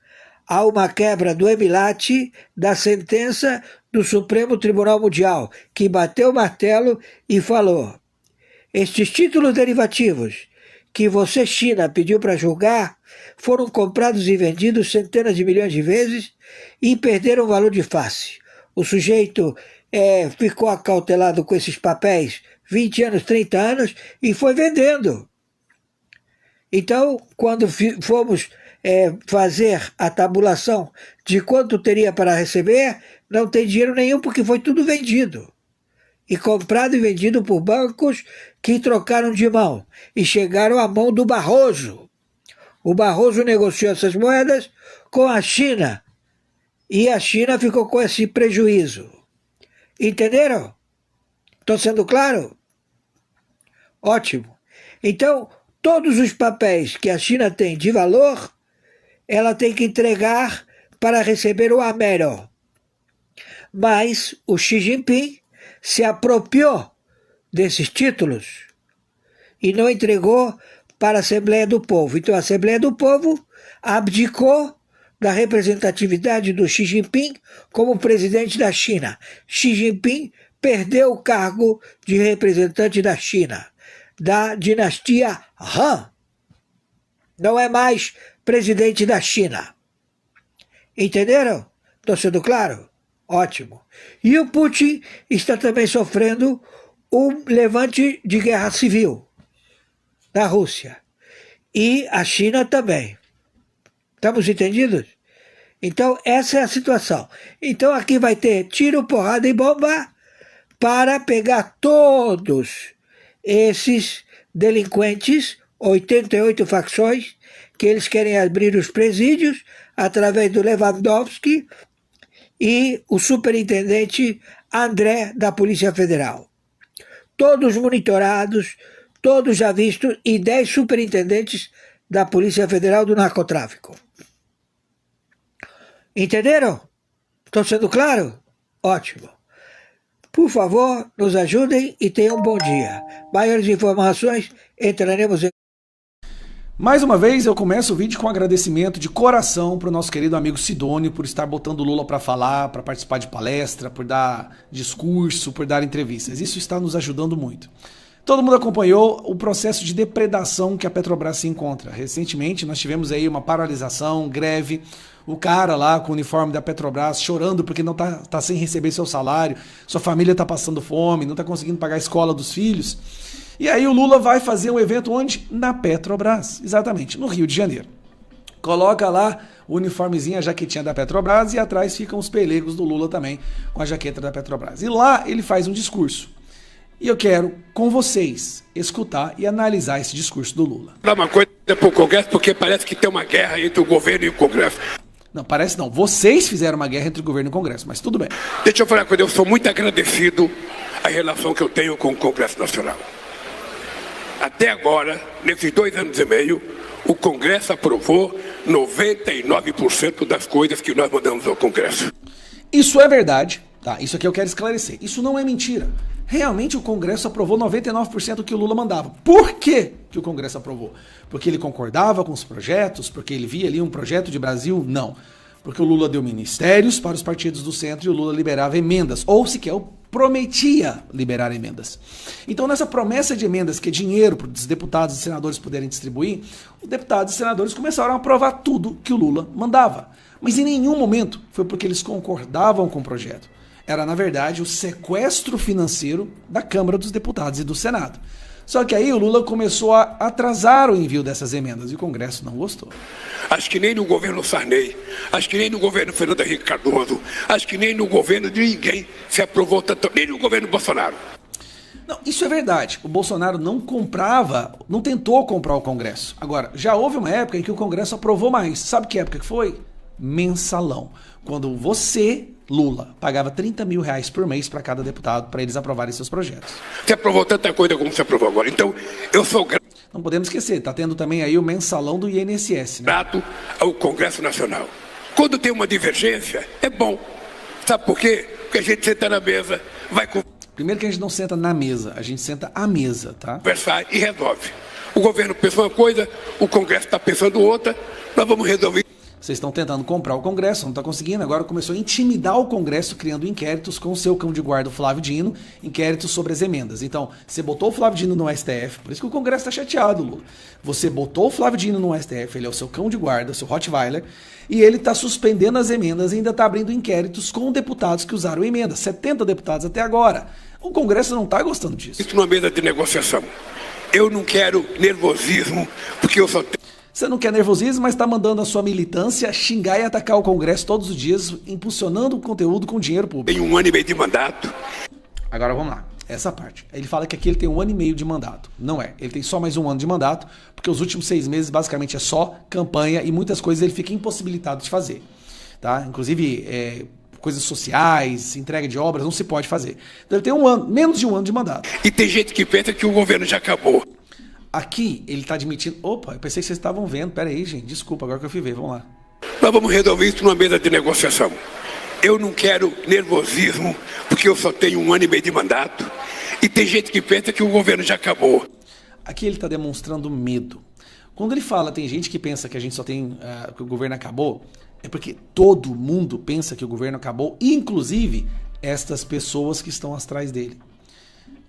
Speaker 2: a uma quebra do emilate da sentença do Supremo Tribunal Mundial, que bateu o martelo e falou: estes títulos derivativos que você, China, pediu para julgar foram comprados e vendidos centenas de milhões de vezes e perderam valor de face. O sujeito ficou acautelado com esses papéis 20 anos, 30 anos e foi vendendo. Então, quando fomos fazer a tabulação de quanto teria para receber, não tem dinheiro nenhum porque foi tudo vendido. E comprado e vendido por bancos que trocaram de mão e chegaram à mão do Barroso. O Barroso negociou essas moedas com a China e a China ficou com esse prejuízo. Entenderam? Estou sendo claro? Ótimo. Então, todos os papéis que a China tem de valor, ela tem que entregar para receber o amero. Mas o Xi Jinping se apropriou desses títulos e não entregou para a Assembleia do Povo. Então a Assembleia do Povo abdicou da representatividade do Xi Jinping como presidente da China. Xi Jinping perdeu o cargo de representante da China, da dinastia Han. Não é mais presidente da China. Entenderam? Estou sendo claro? Ótimo. E o Putin está também sofrendo um levante de guerra civil na Rússia. E a China também. Estamos entendidos? Então, essa é a situação. Então, aqui vai ter tiro, porrada e bomba para pegar todos esses delinquentes, 88 facções, que eles querem abrir os presídios através do Lewandowski e o superintendente André da Polícia Federal. Todos monitorados, todos já vistos, e 10 superintendentes da Polícia Federal do narcotráfico. Entenderam? Estou sendo claro? Ótimo. Por favor, nos ajudem e tenham um bom dia. Maiores informações entraremos em...
Speaker 3: Mais uma vez eu começo o vídeo com um agradecimento de coração para o nosso querido amigo Sidônio por estar botando o Lula para falar, para participar de palestra, por dar discurso, por dar entrevistas. Isso está nos ajudando muito. Todo mundo acompanhou o processo de depredação que a Petrobras se encontra. Recentemente nós tivemos aí uma paralisação, greve, o cara lá com o uniforme da Petrobras chorando porque não tá sem receber seu salário, sua família está passando fome, não está conseguindo pagar a escola dos filhos. E aí o Lula vai fazer um evento onde? Na Petrobras, exatamente, no Rio de Janeiro. Coloca lá o uniformezinho, a jaquetinha da Petrobras e atrás ficam os pelegos do Lula também com a jaqueta da Petrobras. E lá ele faz um discurso. E eu quero, com vocês, escutar e analisar esse discurso do Lula.
Speaker 4: Dá uma coisa para o Congresso porque parece que tem uma guerra entre o governo e o Congresso.
Speaker 3: Não, parece não. Vocês fizeram uma guerra entre o governo e o Congresso, mas tudo bem.
Speaker 4: Deixa eu falar uma coisa, eu sou muito agradecido à relação que eu tenho com o Congresso Nacional. Até agora, nesses 2 anos e meio, o Congresso aprovou 99% das coisas que nós mandamos ao Congresso.
Speaker 3: Isso é verdade, tá? Isso aqui eu quero esclarecer. Isso não é mentira. Realmente o Congresso aprovou 99% do que o Lula mandava. Por que que o Congresso aprovou? Porque ele concordava com os projetos? Porque ele via ali um projeto de Brasil? Não. Porque o Lula deu ministérios para os partidos do centro e o Lula liberava emendas. Ou sequer prometia liberar emendas. Então nessa promessa de emendas, que é dinheiro para os deputados e senadores poderem distribuir, os deputados e senadores começaram a aprovar tudo que o Lula mandava. Mas em nenhum momento foi porque eles concordavam com o projeto. Era, na verdade, o sequestro financeiro da Câmara dos Deputados e do Senado. Só que aí o Lula começou a atrasar o envio dessas emendas e o Congresso não gostou.
Speaker 4: Acho que nem no governo Sarney, acho que nem no governo Fernando Henrique Cardoso, acho que nem no governo de ninguém se aprovou tanto, nem no governo Bolsonaro.
Speaker 3: Não, isso é verdade. O Bolsonaro não tentou comprar o Congresso. Agora, já houve uma época em que o Congresso aprovou mais. Sabe que época que foi? Mensalão. Quando você, Lula, pagava 30 mil reais por mês para cada deputado para eles aprovarem seus projetos.
Speaker 4: Você aprovou tanta coisa como você aprovou agora. Então, eu sou grato.
Speaker 3: Não podemos esquecer, está tendo também aí o mensalão do INSS, né?
Speaker 4: Grato ao Congresso Nacional. Quando tem uma divergência, é bom. Sabe por quê? Porque a gente senta na mesa, vai
Speaker 3: Primeiro que a gente não senta na mesa, a gente senta à mesa, tá?
Speaker 4: conversar e resolve. O governo pensa uma coisa, o Congresso está pensando outra, nós vamos resolver.
Speaker 3: Vocês estão tentando comprar o Congresso, não está conseguindo, agora começou a intimidar o Congresso criando inquéritos com o seu cão de guarda, o Flávio Dino, inquéritos sobre as emendas. Então, você botou o Flávio Dino no STF, por isso que o Congresso está chateado, Lula. Você botou o Flávio Dino no STF, ele é o seu cão de guarda, o seu Rottweiler, e ele está suspendendo as emendas e ainda está abrindo inquéritos com deputados que usaram emendas, 70 deputados até agora. O Congresso não está gostando disso.
Speaker 4: Isso numa mesa de negociação. Eu não quero nervosismo, porque eu só tenho
Speaker 3: Você não quer nervosismo, mas está mandando a sua militância xingar e atacar o Congresso todos os dias, impulsionando o conteúdo com dinheiro público.
Speaker 4: 1 ano e meio de mandato.
Speaker 3: Agora vamos lá, essa parte. Ele fala que aqui ele tem 1 ano e meio de mandato. Não é, ele tem só mais 1 ano de mandato, porque os últimos 6 meses basicamente é só campanha e muitas coisas ele fica impossibilitado de fazer. Tá? Inclusive, coisas sociais, entrega de obras, não se pode fazer. Então ele tem 1 ano, menos de 1 ano de mandato.
Speaker 4: E tem gente que pensa que o governo já acabou.
Speaker 3: Aqui ele está admitindo... Opa, eu pensei que vocês estavam vendo. Pera aí, gente, desculpa, agora que eu fui ver, vamos lá.
Speaker 4: Nós vamos resolver isso numa mesa de negociação. Eu não quero nervosismo, porque eu só tenho 1 ano e meio de mandato. E tem gente que pensa que o governo já acabou.
Speaker 3: Aqui ele está demonstrando medo. Quando ele fala, tem gente que pensa que a gente só tem... que o governo acabou, é porque todo mundo pensa que o governo acabou, inclusive estas pessoas que estão atrás dele.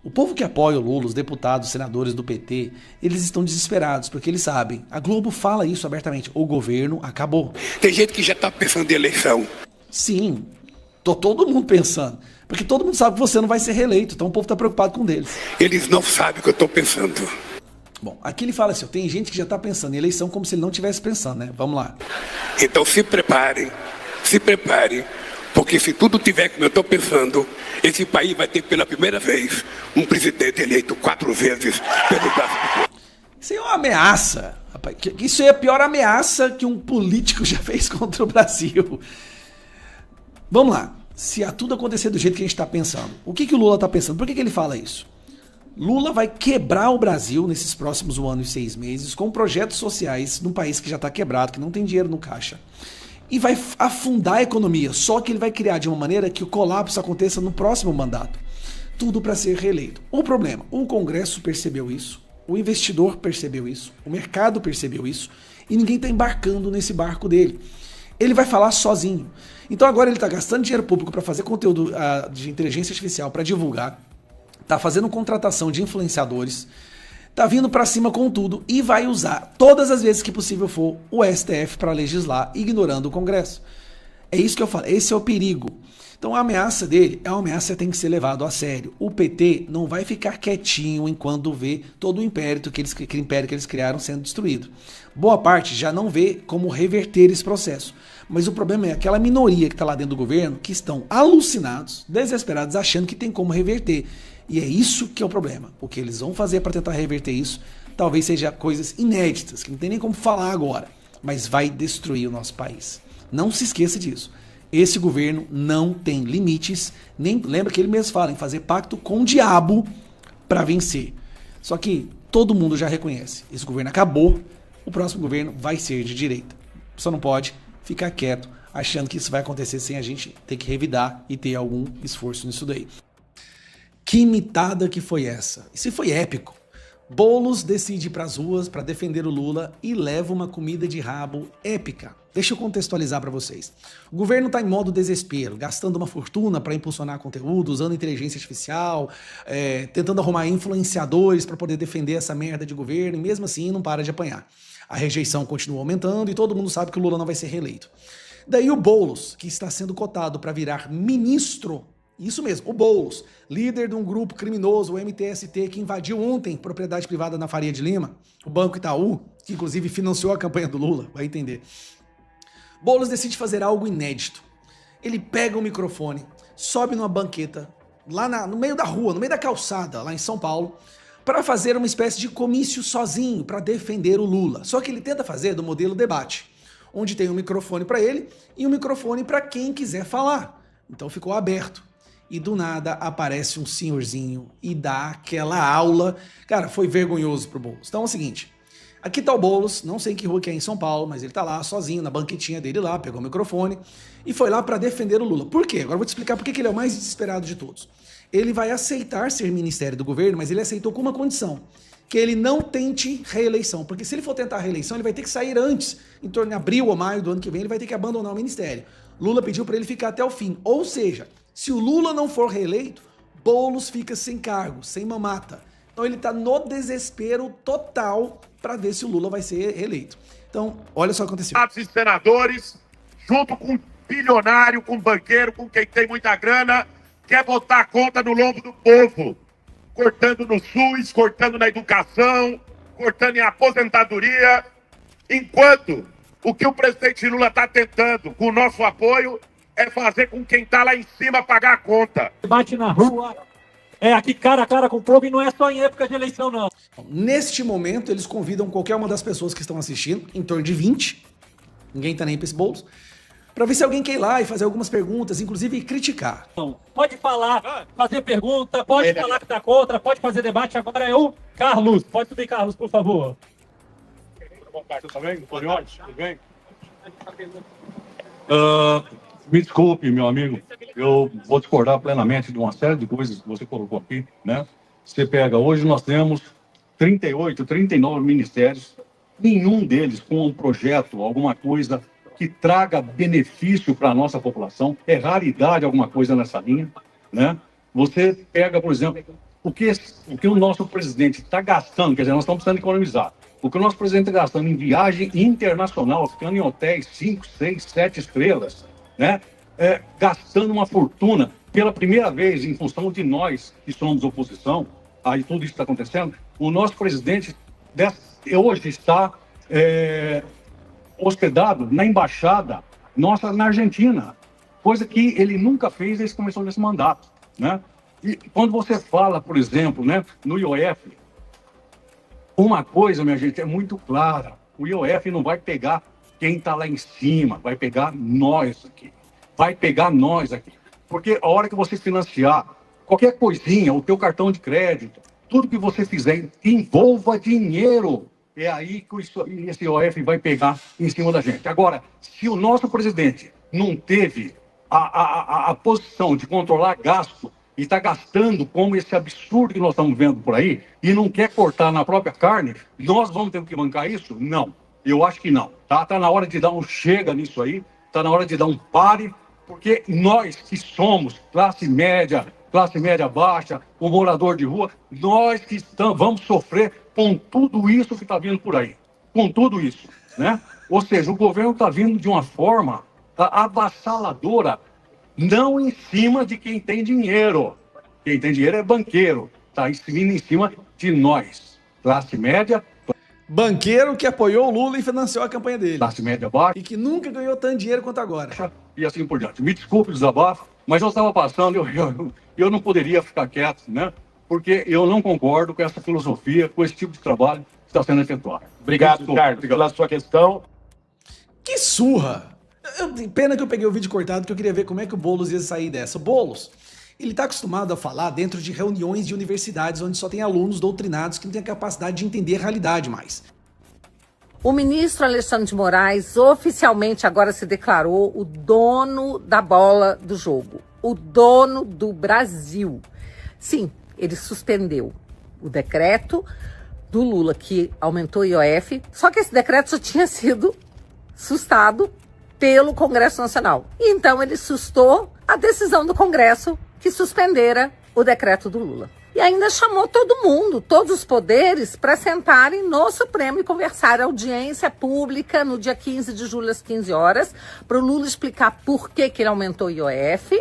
Speaker 3: O povo que apoia o Lula, os deputados, os senadores do PT, eles estão desesperados, porque eles sabem. A Globo fala isso abertamente. O governo acabou.
Speaker 4: Tem gente que já está pensando em eleição.
Speaker 3: Sim, todo mundo pensando. Porque todo mundo sabe que você não vai ser reeleito, então o povo está preocupado com eles.
Speaker 4: Eles não sabem o que eu estou pensando.
Speaker 3: Bom, aqui ele fala assim, ó, tem gente que já está pensando em eleição como se ele não estivesse pensando, né? Vamos lá.
Speaker 4: Então se preparem, porque se tudo tiver como eu estou pensando, esse país vai ter pela primeira vez um presidente eleito 4 vezes pelo braço do povo.
Speaker 3: Isso é uma ameaça, rapaz. Isso é a pior ameaça que um político já fez contra o Brasil. Vamos lá. Se tudo acontecer do jeito que a gente está pensando, o que o Lula está pensando? Por que ele fala isso? Lula vai quebrar o Brasil nesses próximos 1 ano e 6 meses com projetos sociais num país que já está quebrado, que não tem dinheiro no caixa. E vai afundar a economia, só que ele vai criar de uma maneira que o colapso aconteça no próximo mandato. Tudo para ser reeleito. O problema, o Congresso percebeu isso, o investidor percebeu isso, o mercado percebeu isso, e ninguém está embarcando nesse barco dele. Ele vai falar sozinho. Então agora ele está gastando dinheiro público para fazer conteúdo de inteligência artificial para divulgar, está fazendo contratação de influenciadores, tá vindo para cima com tudo e vai usar todas as vezes que possível for o STF para legislar, ignorando o Congresso. É isso que eu falo, esse é o perigo. Então a ameaça dele é uma ameaça que tem que ser levado a sério. O PT não vai ficar quietinho enquanto vê todo o império que eles criaram sendo destruído. Boa parte já não vê como reverter esse processo. Mas o problema é aquela minoria que está lá dentro do governo que estão alucinados, desesperados, achando que tem como reverter. E é isso que é o problema. O que eles vão fazer para tentar reverter isso talvez seja coisas inéditas, que não tem nem como falar agora, mas vai destruir o nosso país. Não se esqueça disso. Esse governo não tem limites, nem lembra que ele mesmo fala em fazer pacto com o diabo para vencer. Só que todo mundo já reconhece. Esse governo acabou, o próximo governo vai ser de direita. Só não pode ficar quieto, achando que isso vai acontecer sem a gente ter que revidar e ter algum esforço nisso daí. Que mitada que foi essa? Isso foi épico. Boulos decide ir para as ruas para defender o Lula e leva uma comida de rabo épica. Deixa eu contextualizar para vocês. O governo está em modo desespero, gastando uma fortuna para impulsionar conteúdo, usando inteligência artificial, tentando arrumar influenciadores para poder defender essa merda de governo, e mesmo assim não para de apanhar. A rejeição continua aumentando e todo mundo sabe que o Lula não vai ser reeleito. Daí o Boulos, que está sendo cotado para virar ministro, isso mesmo, o Boulos, líder de um grupo criminoso, o MTST, que invadiu ontem propriedade privada na Faria de Lima, o Banco Itaú, que inclusive financiou a campanha do Lula, vai entender. Boulos decide fazer algo inédito. Ele pega o microfone, sobe numa banqueta, lá no meio da rua, no meio da calçada, lá em São Paulo, para fazer uma espécie de comício sozinho, para defender o Lula. Só que ele tenta fazer do modelo debate, onde tem um microfone para ele e um microfone para quem quiser falar. Então ficou aberto. e do nada aparece um senhorzinho e dá aquela aula. Cara, foi vergonhoso pro Boulos. Então é o seguinte, aqui tá o Boulos, não sei em que rua que é em São Paulo, mas ele tá lá sozinho na banquetinha dele lá, pegou o microfone e foi lá para defender o Lula. Por quê? Agora eu vou te explicar por que ele é o mais desesperado de todos. Ele vai aceitar ser ministério do governo, mas ele aceitou com uma condição, que ele não tente reeleição, porque se ele for tentar a reeleição, ele vai ter que sair antes, em torno de abril ou maio do ano que vem, ele vai ter que abandonar o ministério. Lula pediu para ele ficar até o fim, ou seja, se o Lula não for reeleito, Boulos fica sem cargo, sem mamata. Então ele tá no desespero total para ver se o Lula vai ser reeleito. Então, olha só o que aconteceu.
Speaker 5: E senadores, junto com bilionário, com banqueiro, com quem tem muita grana, quer botar a conta no lombo do povo. Cortando no SUS, cortando na educação, cortando em aposentadoria, enquanto o que o presidente Lula está tentando, com o nosso apoio, é fazer com quem está lá em cima pagar a conta.
Speaker 6: Debate na rua, é aqui cara a cara com o povo e não é só em época de eleição, não.
Speaker 3: Neste momento, eles convidam qualquer uma das pessoas que estão assistindo, em torno de 20, ninguém tá nem para esse Boulos, para ver se alguém quer ir lá e fazer algumas perguntas, inclusive criticar.
Speaker 6: Pode falar, fazer pergunta, pode falar que tá contra, pode fazer debate. Agora é o Carlos. Pode subir, Carlos, por favor.
Speaker 5: Boa tarde, tudo bem? Tudo bem?
Speaker 7: Me desculpe, meu amigo, eu vou discordar plenamente de uma série de coisas que você colocou aqui, né? Você pega, hoje nós temos 38, 39 ministérios, nenhum deles com um projeto, alguma coisa que traga benefício para a nossa população, é raridade alguma coisa nessa linha, né? Você pega, por exemplo, o que o nosso presidente está gastando, quer dizer, nós estamos precisando economizar, o que o nosso presidente está gastando em viagem internacional, ficando em hotéis 5, 6, 7 estrelas, né? Gastando uma fortuna pela primeira vez em função de nós que somos oposição, aí tudo isso está acontecendo, o nosso presidente hoje está hospedado na embaixada nossa na Argentina, coisa que ele nunca fez desde que começou nesse mandato, né? E quando você fala, por exemplo, né, no IOF, uma coisa, minha gente, é muito clara, o IOF não vai pegar quem está lá em cima, vai pegar nós aqui, porque a hora que você financiar qualquer coisinha, o teu cartão de crédito, tudo que você fizer envolva dinheiro, é aí que esse IOF vai pegar em cima da gente. Agora, se o nosso presidente não teve a posição de controlar gasto e está gastando como esse absurdo que nós estamos vendo por aí e não quer cortar na própria carne, nós vamos ter que bancar isso? Não, eu acho que não. Tá na hora de dar um chega nisso aí, tá na hora de dar um pare, porque nós que somos classe média baixa, o morador de rua, nós que vamos sofrer com tudo isso que está vindo por aí. Com tudo isso, né? Ou seja, o governo está vindo de uma forma avassaladora, não em cima de quem tem dinheiro. Quem tem dinheiro é banqueiro. Está vindo em cima de nós, classe média.
Speaker 3: Banqueiro que apoiou o Lula e financiou a campanha dele.
Speaker 7: Classe média baixa.
Speaker 3: E que nunca ganhou tanto dinheiro quanto agora.
Speaker 7: E assim por diante. Me desculpe o desabafo, mas eu estava passando, eu não poderia ficar quieto, né? Porque eu não concordo com essa filosofia, com esse tipo de trabalho que está sendo efetuado.
Speaker 5: Obrigado, Ricardo, pela sua questão.
Speaker 3: Que surra! Pena que eu peguei o vídeo cortado, que eu queria ver como é que o Boulos ia sair dessa. O Boulos, ele está acostumado a falar dentro de reuniões de universidades onde só tem alunos doutrinados que não têm a capacidade de entender a realidade mais.
Speaker 8: O ministro Alexandre de Moraes oficialmente agora se declarou o dono da bola do jogo, o dono do Brasil. Sim, ele suspendeu o decreto do Lula que aumentou o IOF, só que esse decreto só tinha sido sustado pelo Congresso Nacional. E então ele sustou a decisão do Congresso que suspendera o decreto do Lula. E ainda chamou todo mundo, todos os poderes, para sentarem no Supremo e conversar. Audiência pública no dia 15 de julho, às 15 horas, para o Lula explicar por que ele aumentou o IOF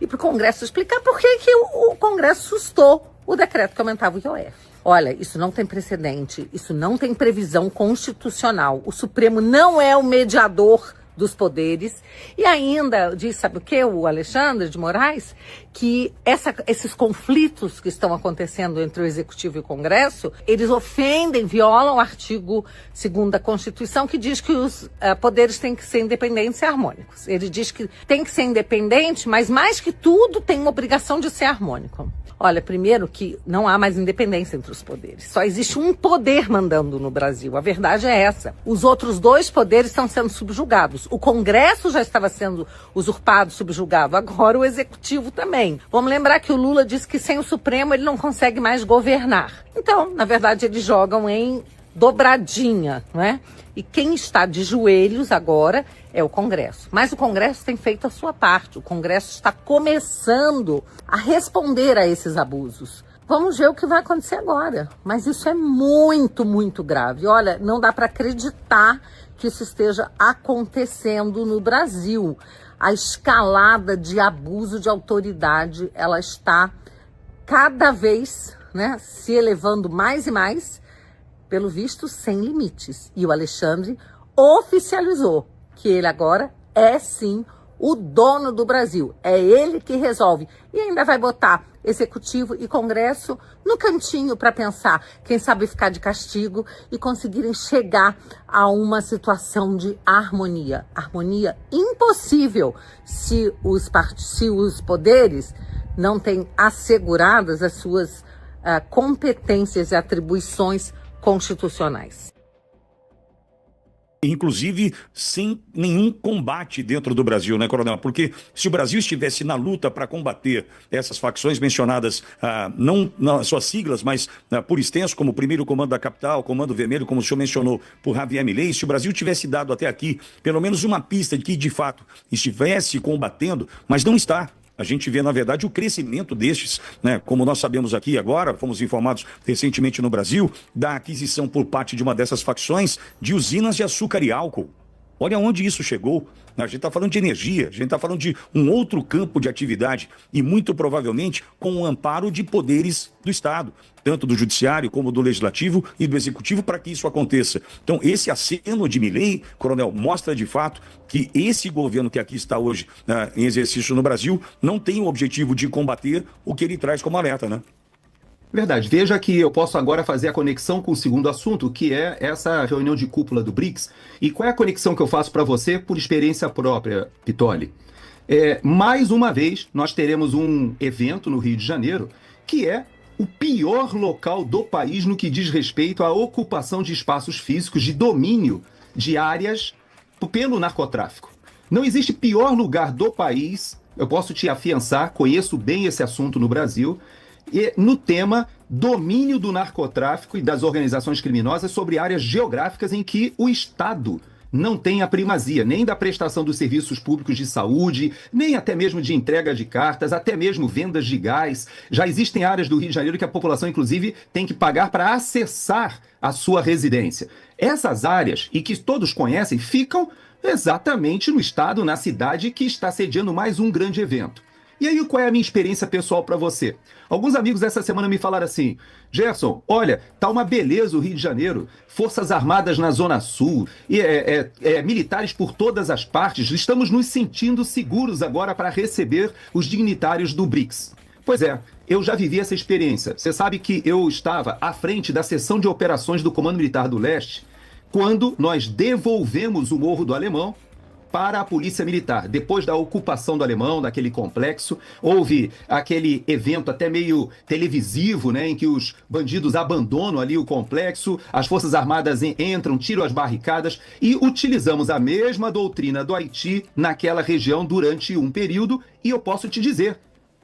Speaker 8: e para o Congresso explicar por que o Congresso sustou o decreto que aumentava o IOF. Olha, isso não tem precedente, isso não tem previsão constitucional. O Supremo não é o mediador dos poderes. E ainda diz, sabe o que, o Alexandre de Moraes? que esses conflitos que estão acontecendo entre o Executivo e o Congresso, eles ofendem, violam o artigo 2º da Constituição, que diz que os poderes têm que ser independentes e harmônicos. Ele diz que tem que ser independente, mas mais que tudo tem uma obrigação de ser harmônico. Olha, primeiro que não há mais independência entre os poderes. Só existe um poder mandando no Brasil. A verdade é essa. Os outros 2 poderes estão sendo subjugados. O Congresso já estava sendo usurpado, subjugado. Agora o Executivo também. Vamos lembrar que o Lula disse que sem o Supremo ele não consegue mais governar. Então, na verdade, eles jogam em dobradinha, não é? E quem está de joelhos agora é o Congresso. Mas o Congresso tem feito a sua parte. O Congresso está começando a responder a esses abusos. Vamos ver o que vai acontecer agora. Mas isso é muito, muito grave. Olha, não dá para acreditar que isso esteja acontecendo no Brasil. A escalada de abuso de autoridade, ela está cada vez, né, se elevando mais e mais, pelo visto, sem limites. E o Alexandre oficializou que ele agora é, sim, o dono do Brasil. É ele que resolve. E ainda vai botar Executivo e Congresso no cantinho para pensar, quem sabe ficar de castigo e conseguirem chegar a uma situação de harmonia. Harmonia impossível se os poderes não têm asseguradas as suas competências e atribuições constitucionais.
Speaker 9: Inclusive sem nenhum combate dentro do Brasil, né, Coronel? Porque se o Brasil estivesse na luta para combater essas facções mencionadas, não nas suas siglas, mas por extenso, como o primeiro comando da capital, comando vermelho, como o senhor mencionou, por Javier Milei, se o Brasil tivesse dado até aqui pelo menos uma pista de que, de fato, estivesse combatendo, mas não está. A gente vê, na verdade, o crescimento destes, né? Como nós sabemos aqui agora, fomos informados recentemente no Brasil, da aquisição por parte de uma dessas facções de usinas de açúcar e álcool. Olha onde isso chegou. A gente está falando de energia, a gente está falando de um outro campo de atividade e muito provavelmente com o amparo de poderes do Estado, tanto do Judiciário como do Legislativo e do Executivo, para que isso aconteça. Então, esse aceno de Milei, Coronel, mostra de fato que esse governo que aqui está hoje em exercício no Brasil não tem o objetivo de combater o que ele traz como alerta, né?
Speaker 10: Verdade. Veja que eu posso agora fazer a conexão com o segundo assunto, que é essa reunião de cúpula do BRICS. E qual é a conexão que eu faço para você por experiência própria, Pitoli? Mais uma vez, nós teremos um evento no Rio de Janeiro, que é o pior local do país no que diz respeito à ocupação de espaços físicos, de domínio de áreas pelo narcotráfico. Não existe pior lugar do país, eu posso te afiançar, conheço bem esse assunto no Brasil, e no tema domínio do narcotráfico e das organizações criminosas sobre áreas geográficas em que o Estado não tem a primazia, nem da prestação dos serviços públicos de saúde, nem até mesmo de entrega de cartas, até mesmo vendas de gás. Já existem áreas do Rio de Janeiro que a população, inclusive, tem que pagar para acessar a sua residência. Essas áreas, e que todos conhecem, ficam exatamente no estado, na cidade que está sediando mais um grande evento. E aí, qual é a minha experiência pessoal para você? Alguns amigos essa semana me falaram assim: Gerson, olha, tá uma beleza o Rio de Janeiro, Forças Armadas na Zona Sul, militares por todas as partes, estamos nos sentindo seguros agora para receber os dignitários do BRICS. Pois é, eu já vivi essa experiência. Você sabe que eu estava à frente da seção de operações do Comando Militar do Leste, quando nós devolvemos o Morro do Alemão para a Polícia Militar. Depois da ocupação do Alemão, daquele complexo, houve aquele evento até meio televisivo, né, em que os bandidos abandonam ali o complexo, as Forças Armadas entram, tiram as barricadas e utilizamos a mesma doutrina do Haiti naquela região durante um período, e eu posso te dizer,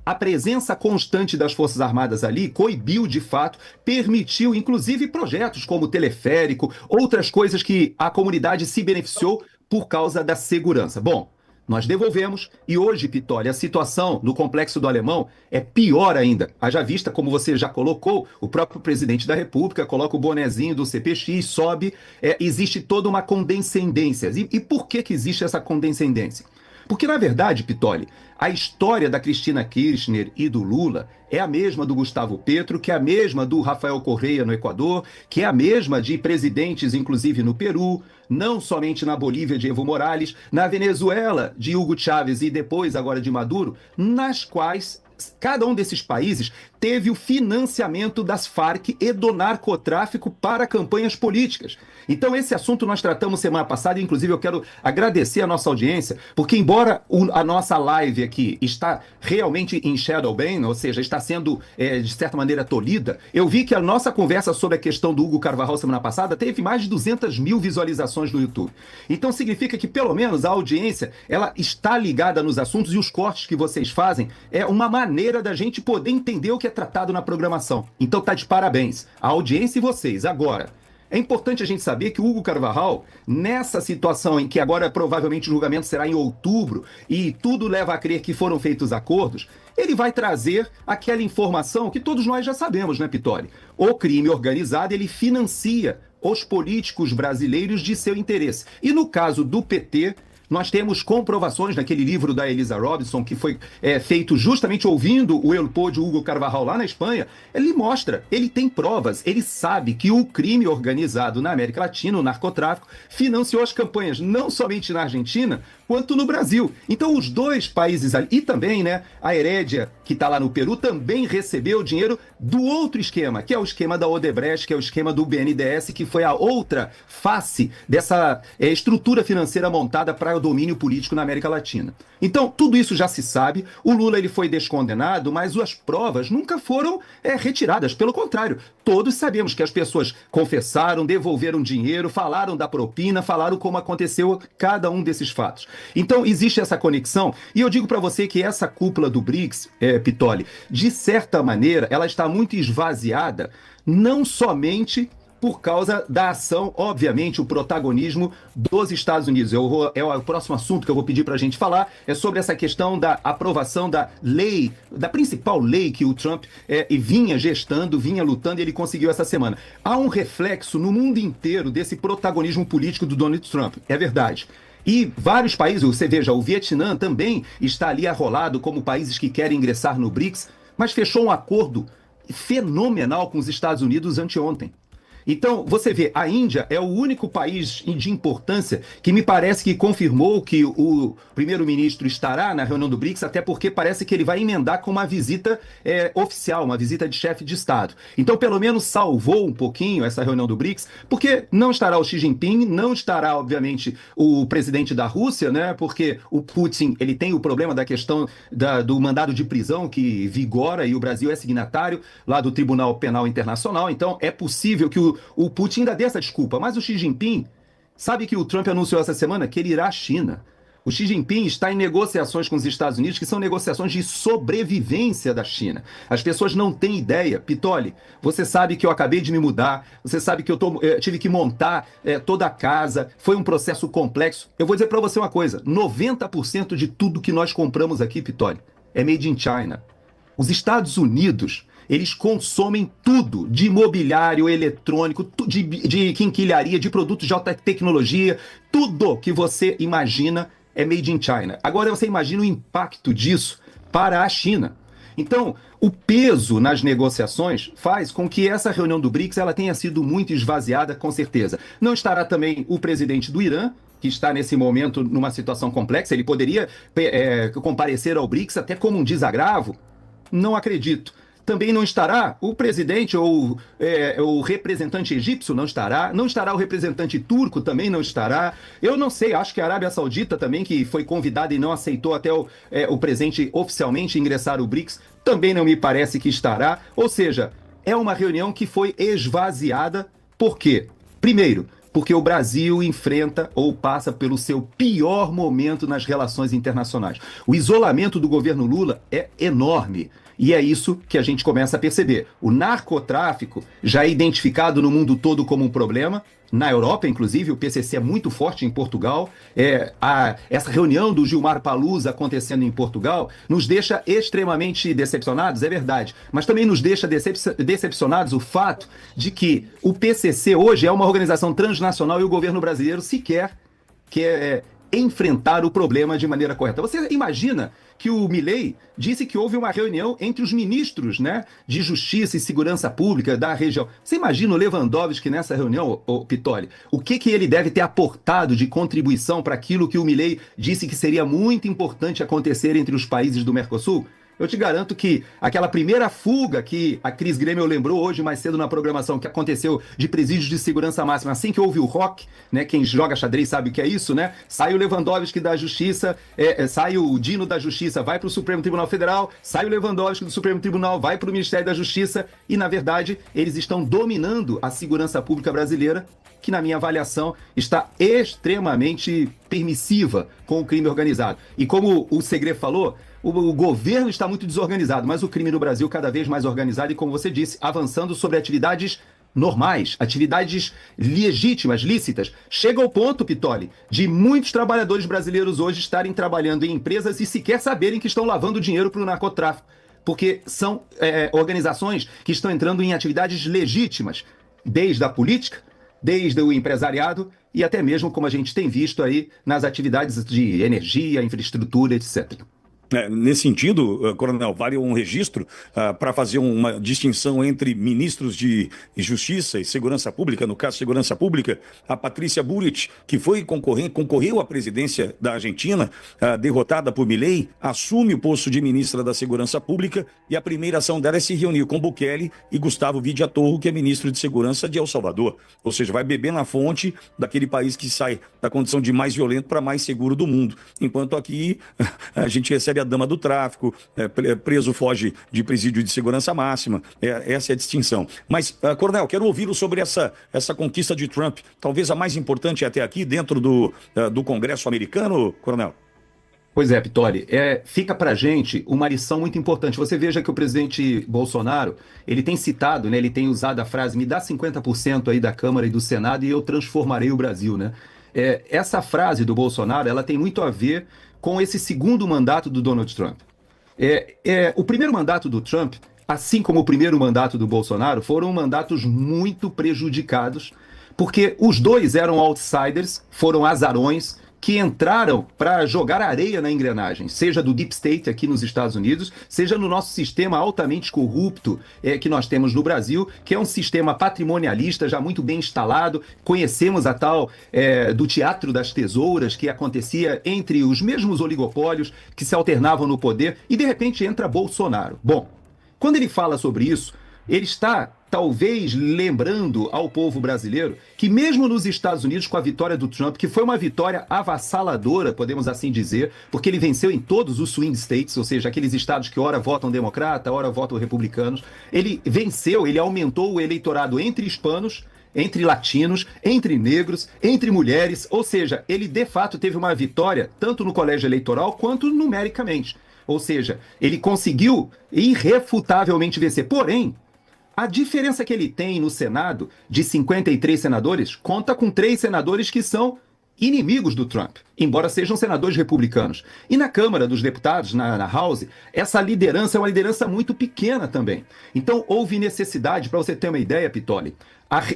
Speaker 10: a presença constante das Forças Armadas ali coibiu, de fato, permitiu, inclusive, projetos como teleférico, outras coisas que a comunidade se beneficiou por causa da segurança. Bom, nós devolvemos e hoje, Pitoli, a situação no Complexo do Alemão é pior ainda. Haja vista, como você já colocou, o próprio presidente da República coloca o bonezinho do CPX, sobe, existe toda uma condescendência. E por que existe essa condescendência? Porque, na verdade, Pitoli, a história da Cristina Kirchner e do Lula é a mesma do Gustavo Petro, que é a mesma do Rafael Correa no Equador, que é a mesma de presidentes, inclusive no Peru, não somente na Bolívia de Evo Morales, na Venezuela de Hugo Chávez e depois agora de Maduro, nas quais cada um desses países teve o financiamento das Farc e do narcotráfico para campanhas políticas. Então esse assunto nós tratamos semana passada, e inclusive eu quero agradecer a nossa audiência, porque embora a nossa live aqui está realmente em shadow ban, ou seja, está sendo de certa maneira tolhida, eu vi que a nossa conversa sobre a questão do Hugo Carvajal semana passada teve mais de 200 mil visualizações no YouTube. Então significa que pelo menos a audiência ela está ligada nos assuntos, e os cortes que vocês fazem é uma maneira da gente poder entender o que é tratado na programação. Então tá de parabéns a audiência e vocês. Agora, é importante a gente saber que o Hugo Carvajal, nessa situação em que agora provavelmente o julgamento será em outubro e tudo leva a crer que foram feitos acordos, ele vai trazer aquela informação que todos nós já sabemos, né, Pitoli? O crime organizado, ele financia os políticos brasileiros de seu interesse. E no caso do PT, nós temos comprovações naquele livro da Elisa Robinson, que foi feito justamente ouvindo o Eulpode Hugo Carvajal lá na Espanha. Ele mostra, ele tem provas, ele sabe que o crime organizado na América Latina, o narcotráfico, financiou as campanhas não somente na Argentina, quanto no Brasil. Então os dois países ali, e também, né, a Herédia, que está lá no Peru, também recebeu dinheiro do outro esquema, que é o esquema da Odebrecht, que é o esquema do BNDES, que foi a outra face dessa estrutura financeira montada para o domínio político na América Latina. Então, tudo isso já se sabe, o Lula ele foi descondenado, mas as provas nunca foram retiradas, pelo contrário, todos sabemos que as pessoas confessaram, devolveram dinheiro, falaram da propina, falaram como aconteceu cada um desses fatos. Então, existe essa conexão, e eu digo para você que essa cúpula do BRICS, Pitoli, de certa maneira, ela está muito esvaziada, não somente por causa da ação, obviamente, o protagonismo dos Estados Unidos. É o próximo assunto que eu vou pedir para a gente falar, é sobre essa questão da aprovação da lei, da principal lei que o Trump vinha gestando, vinha lutando, e ele conseguiu essa semana. Há um reflexo no mundo inteiro desse protagonismo político do Donald Trump, é verdade. E vários países, você veja, o Vietnã também está ali arrolado como países que querem ingressar no BRICS, mas fechou um acordo fenomenal com os Estados Unidos anteontem. Então, você vê, a Índia é o único país de importância que me parece que confirmou que o primeiro-ministro estará na reunião do BRICS, até porque parece que ele vai emendar com uma visita oficial, uma visita de chefe de Estado. Então, pelo menos salvou um pouquinho essa reunião do BRICS, porque não estará o Xi Jinping, não estará, obviamente, o presidente da Rússia, né? Porque o Putin, ele tem o problema da questão do mandado de prisão que vigora, e o Brasil é signatário lá do Tribunal Penal Internacional. Então, é possível que o Putin ainda dê essa desculpa, mas o Xi Jinping, sabe que o Trump anunciou essa semana que ele irá à China. O Xi Jinping está em negociações com os Estados Unidos, que são negociações de sobrevivência da China. As pessoas não têm ideia. Pitoli, você sabe que eu acabei de me mudar, você sabe que eu tive que montar toda a casa, foi um processo complexo. Eu vou dizer para você uma coisa, 90% de tudo que nós compramos aqui, Pitoli, é made in China. Os Estados Unidos, eles consomem tudo de imobiliário, eletrônico, de quinquilharia, de produtos de alta tecnologia, tudo que você imagina é made in China. Agora você imagina o impacto disso para a China. Então, o peso nas negociações faz com que essa reunião do BRICS ela tenha sido muito esvaziada, com certeza. Não estará também o presidente do Irã, que está nesse momento numa situação complexa. Ele poderia comparecer ao BRICS até como um desagravo? Não acredito. Também não estará o presidente ou o representante egípcio, não estará o representante turco, também não estará. Eu não sei, acho que a Arábia Saudita também, que foi convidada e não aceitou até o presente oficialmente ingressar o BRICS, também não me parece que estará. Ou seja, é uma reunião que foi esvaziada. Por quê? Primeiro, porque o Brasil enfrenta ou passa pelo seu pior momento nas relações internacionais. O isolamento do governo Lula é enorme. E é isso que a gente começa a perceber. O narcotráfico já é identificado no mundo todo como um problema. Na Europa, inclusive, o PCC é muito forte em Portugal. Essa reunião do Gilmar Palusa acontecendo em Portugal nos deixa extremamente decepcionados, é verdade. Mas também nos deixa decepcionados o fato de que o PCC hoje é uma organização transnacional e o governo brasileiro sequer quer enfrentar o problema de maneira correta. Você imagina que o Milei disse que houve uma reunião entre os ministros, né, de Justiça e Segurança Pública da região. Você imagina o Lewandowski nessa reunião, Pitoli? O que ele deve ter aportado de contribuição para aquilo que o Milei disse que seria muito importante acontecer entre os países do Mercosul? eu te garanto que aquela primeira fuga que a Cris Grêmio lembrou hoje mais cedo na programação, que aconteceu de presídios de segurança máxima, assim que houve o rock, né? Quem joga xadrez sabe o que é isso, né? Sai o Lewandowski da Justiça, sai o Dino da Justiça, vai para o Supremo Tribunal Federal, sai o Lewandowski do Supremo Tribunal, vai para o Ministério da Justiça e, na verdade, eles estão dominando a segurança pública brasileira, que, na minha avaliação, está extremamente permissiva com o crime organizado. E como o Segre falou, o governo está muito desorganizado, mas o crime no Brasil cada vez mais organizado e, como você disse, avançando sobre atividades normais, atividades legítimas, lícitas. Chega ao ponto, Pitoli, de muitos trabalhadores brasileiros hoje estarem trabalhando em empresas e sequer saberem que estão lavando dinheiro para o narcotráfico, porque são organizações que estão entrando em atividades legítimas, desde a política, desde o empresariado e até mesmo, como a gente tem visto aí, nas atividades de energia, infraestrutura, etc.
Speaker 9: Nesse sentido, Coronel, vale um registro para fazer uma distinção entre ministros de Justiça e Segurança Pública. No caso, Segurança Pública, a Patrícia Bullrich, que foi concorreu à presidência da Argentina, derrotada por Milei, assume o posto de ministra da Segurança Pública e a primeira ação dela é se reunir com Bukele e Gustavo Vidia Torro, que é ministro de Segurança de El Salvador. Ou seja, vai beber na fonte daquele país que sai da condição de mais violento para mais seguro do mundo. Enquanto aqui a gente recebe a dama do tráfico, preso foge de presídio de segurança máxima. Essa é a distinção. Mas, Coronel, quero ouvi-lo sobre essa conquista de Trump, talvez a mais importante até aqui dentro do Congresso americano, Coronel.
Speaker 10: Pois é, Pitoli, fica pra gente uma lição muito importante. Você veja que o presidente Bolsonaro, ele tem citado, né, ele tem usado a frase, me dá 50% aí da Câmara e do Senado e eu transformarei o Brasil, né? Essa frase do Bolsonaro, ela tem muito a ver com esse segundo mandato do Donald Trump. O primeiro mandato do Trump, assim como o primeiro mandato do Bolsonaro, foram mandatos muito prejudicados, porque os dois eram outsiders, foram azarões, que entraram para jogar areia na engrenagem, seja do Deep State aqui nos Estados Unidos, seja no nosso sistema altamente corrupto que nós temos no Brasil, que é um sistema patrimonialista já muito bem instalado. Conhecemos a tal do teatro das tesouras que acontecia entre os mesmos oligopólios que se alternavam no poder e de repente entra Bolsonaro. Bom, quando ele fala sobre isso, ele está talvez lembrando ao povo brasileiro que mesmo nos Estados Unidos, com a vitória do Trump, que foi uma vitória avassaladora, podemos assim dizer, porque ele venceu em todos os swing states, ou seja, aqueles estados que ora votam democrata, ora votam republicanos, ele venceu, ele aumentou o eleitorado entre hispanos, entre latinos, entre negros, entre mulheres, ou seja, ele de fato teve uma vitória tanto no colégio eleitoral quanto numericamente. Ou seja, ele conseguiu irrefutavelmente vencer. Porém, a diferença que ele tem no Senado, de 53 senadores, conta com 3 senadores que são inimigos do Trump, embora sejam senadores republicanos. E na Câmara dos Deputados, na House, essa liderança é uma liderança muito pequena também. Então houve necessidade, para você ter uma ideia, Pitoli,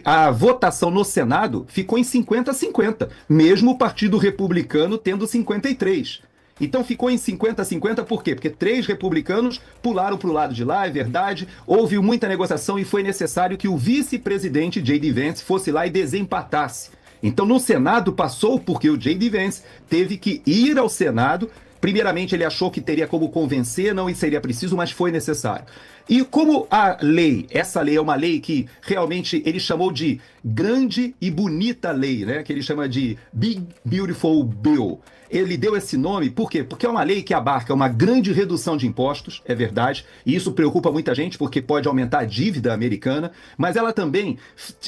Speaker 10: a votação no Senado ficou em 50-50, mesmo o Partido Republicano tendo 53. Então ficou em 50-50 por quê? Porque 3 republicanos pularam para o lado de lá, é verdade, houve muita negociação e foi necessário que o vice-presidente J.D. Vance fosse lá e desempatasse. Então no Senado passou porque o J.D. Vance teve que ir ao Senado. Primeiramente ele achou que teria como convencer, não seria preciso, mas foi necessário. E como a lei, essa lei é uma lei que realmente ele chamou de grande e bonita lei, né? Que ele chama de Big Beautiful Bill. Ele deu esse nome, por quê? Porque é uma lei que abarca uma grande redução de impostos, é verdade, e isso preocupa muita gente porque pode aumentar a dívida americana, mas ela também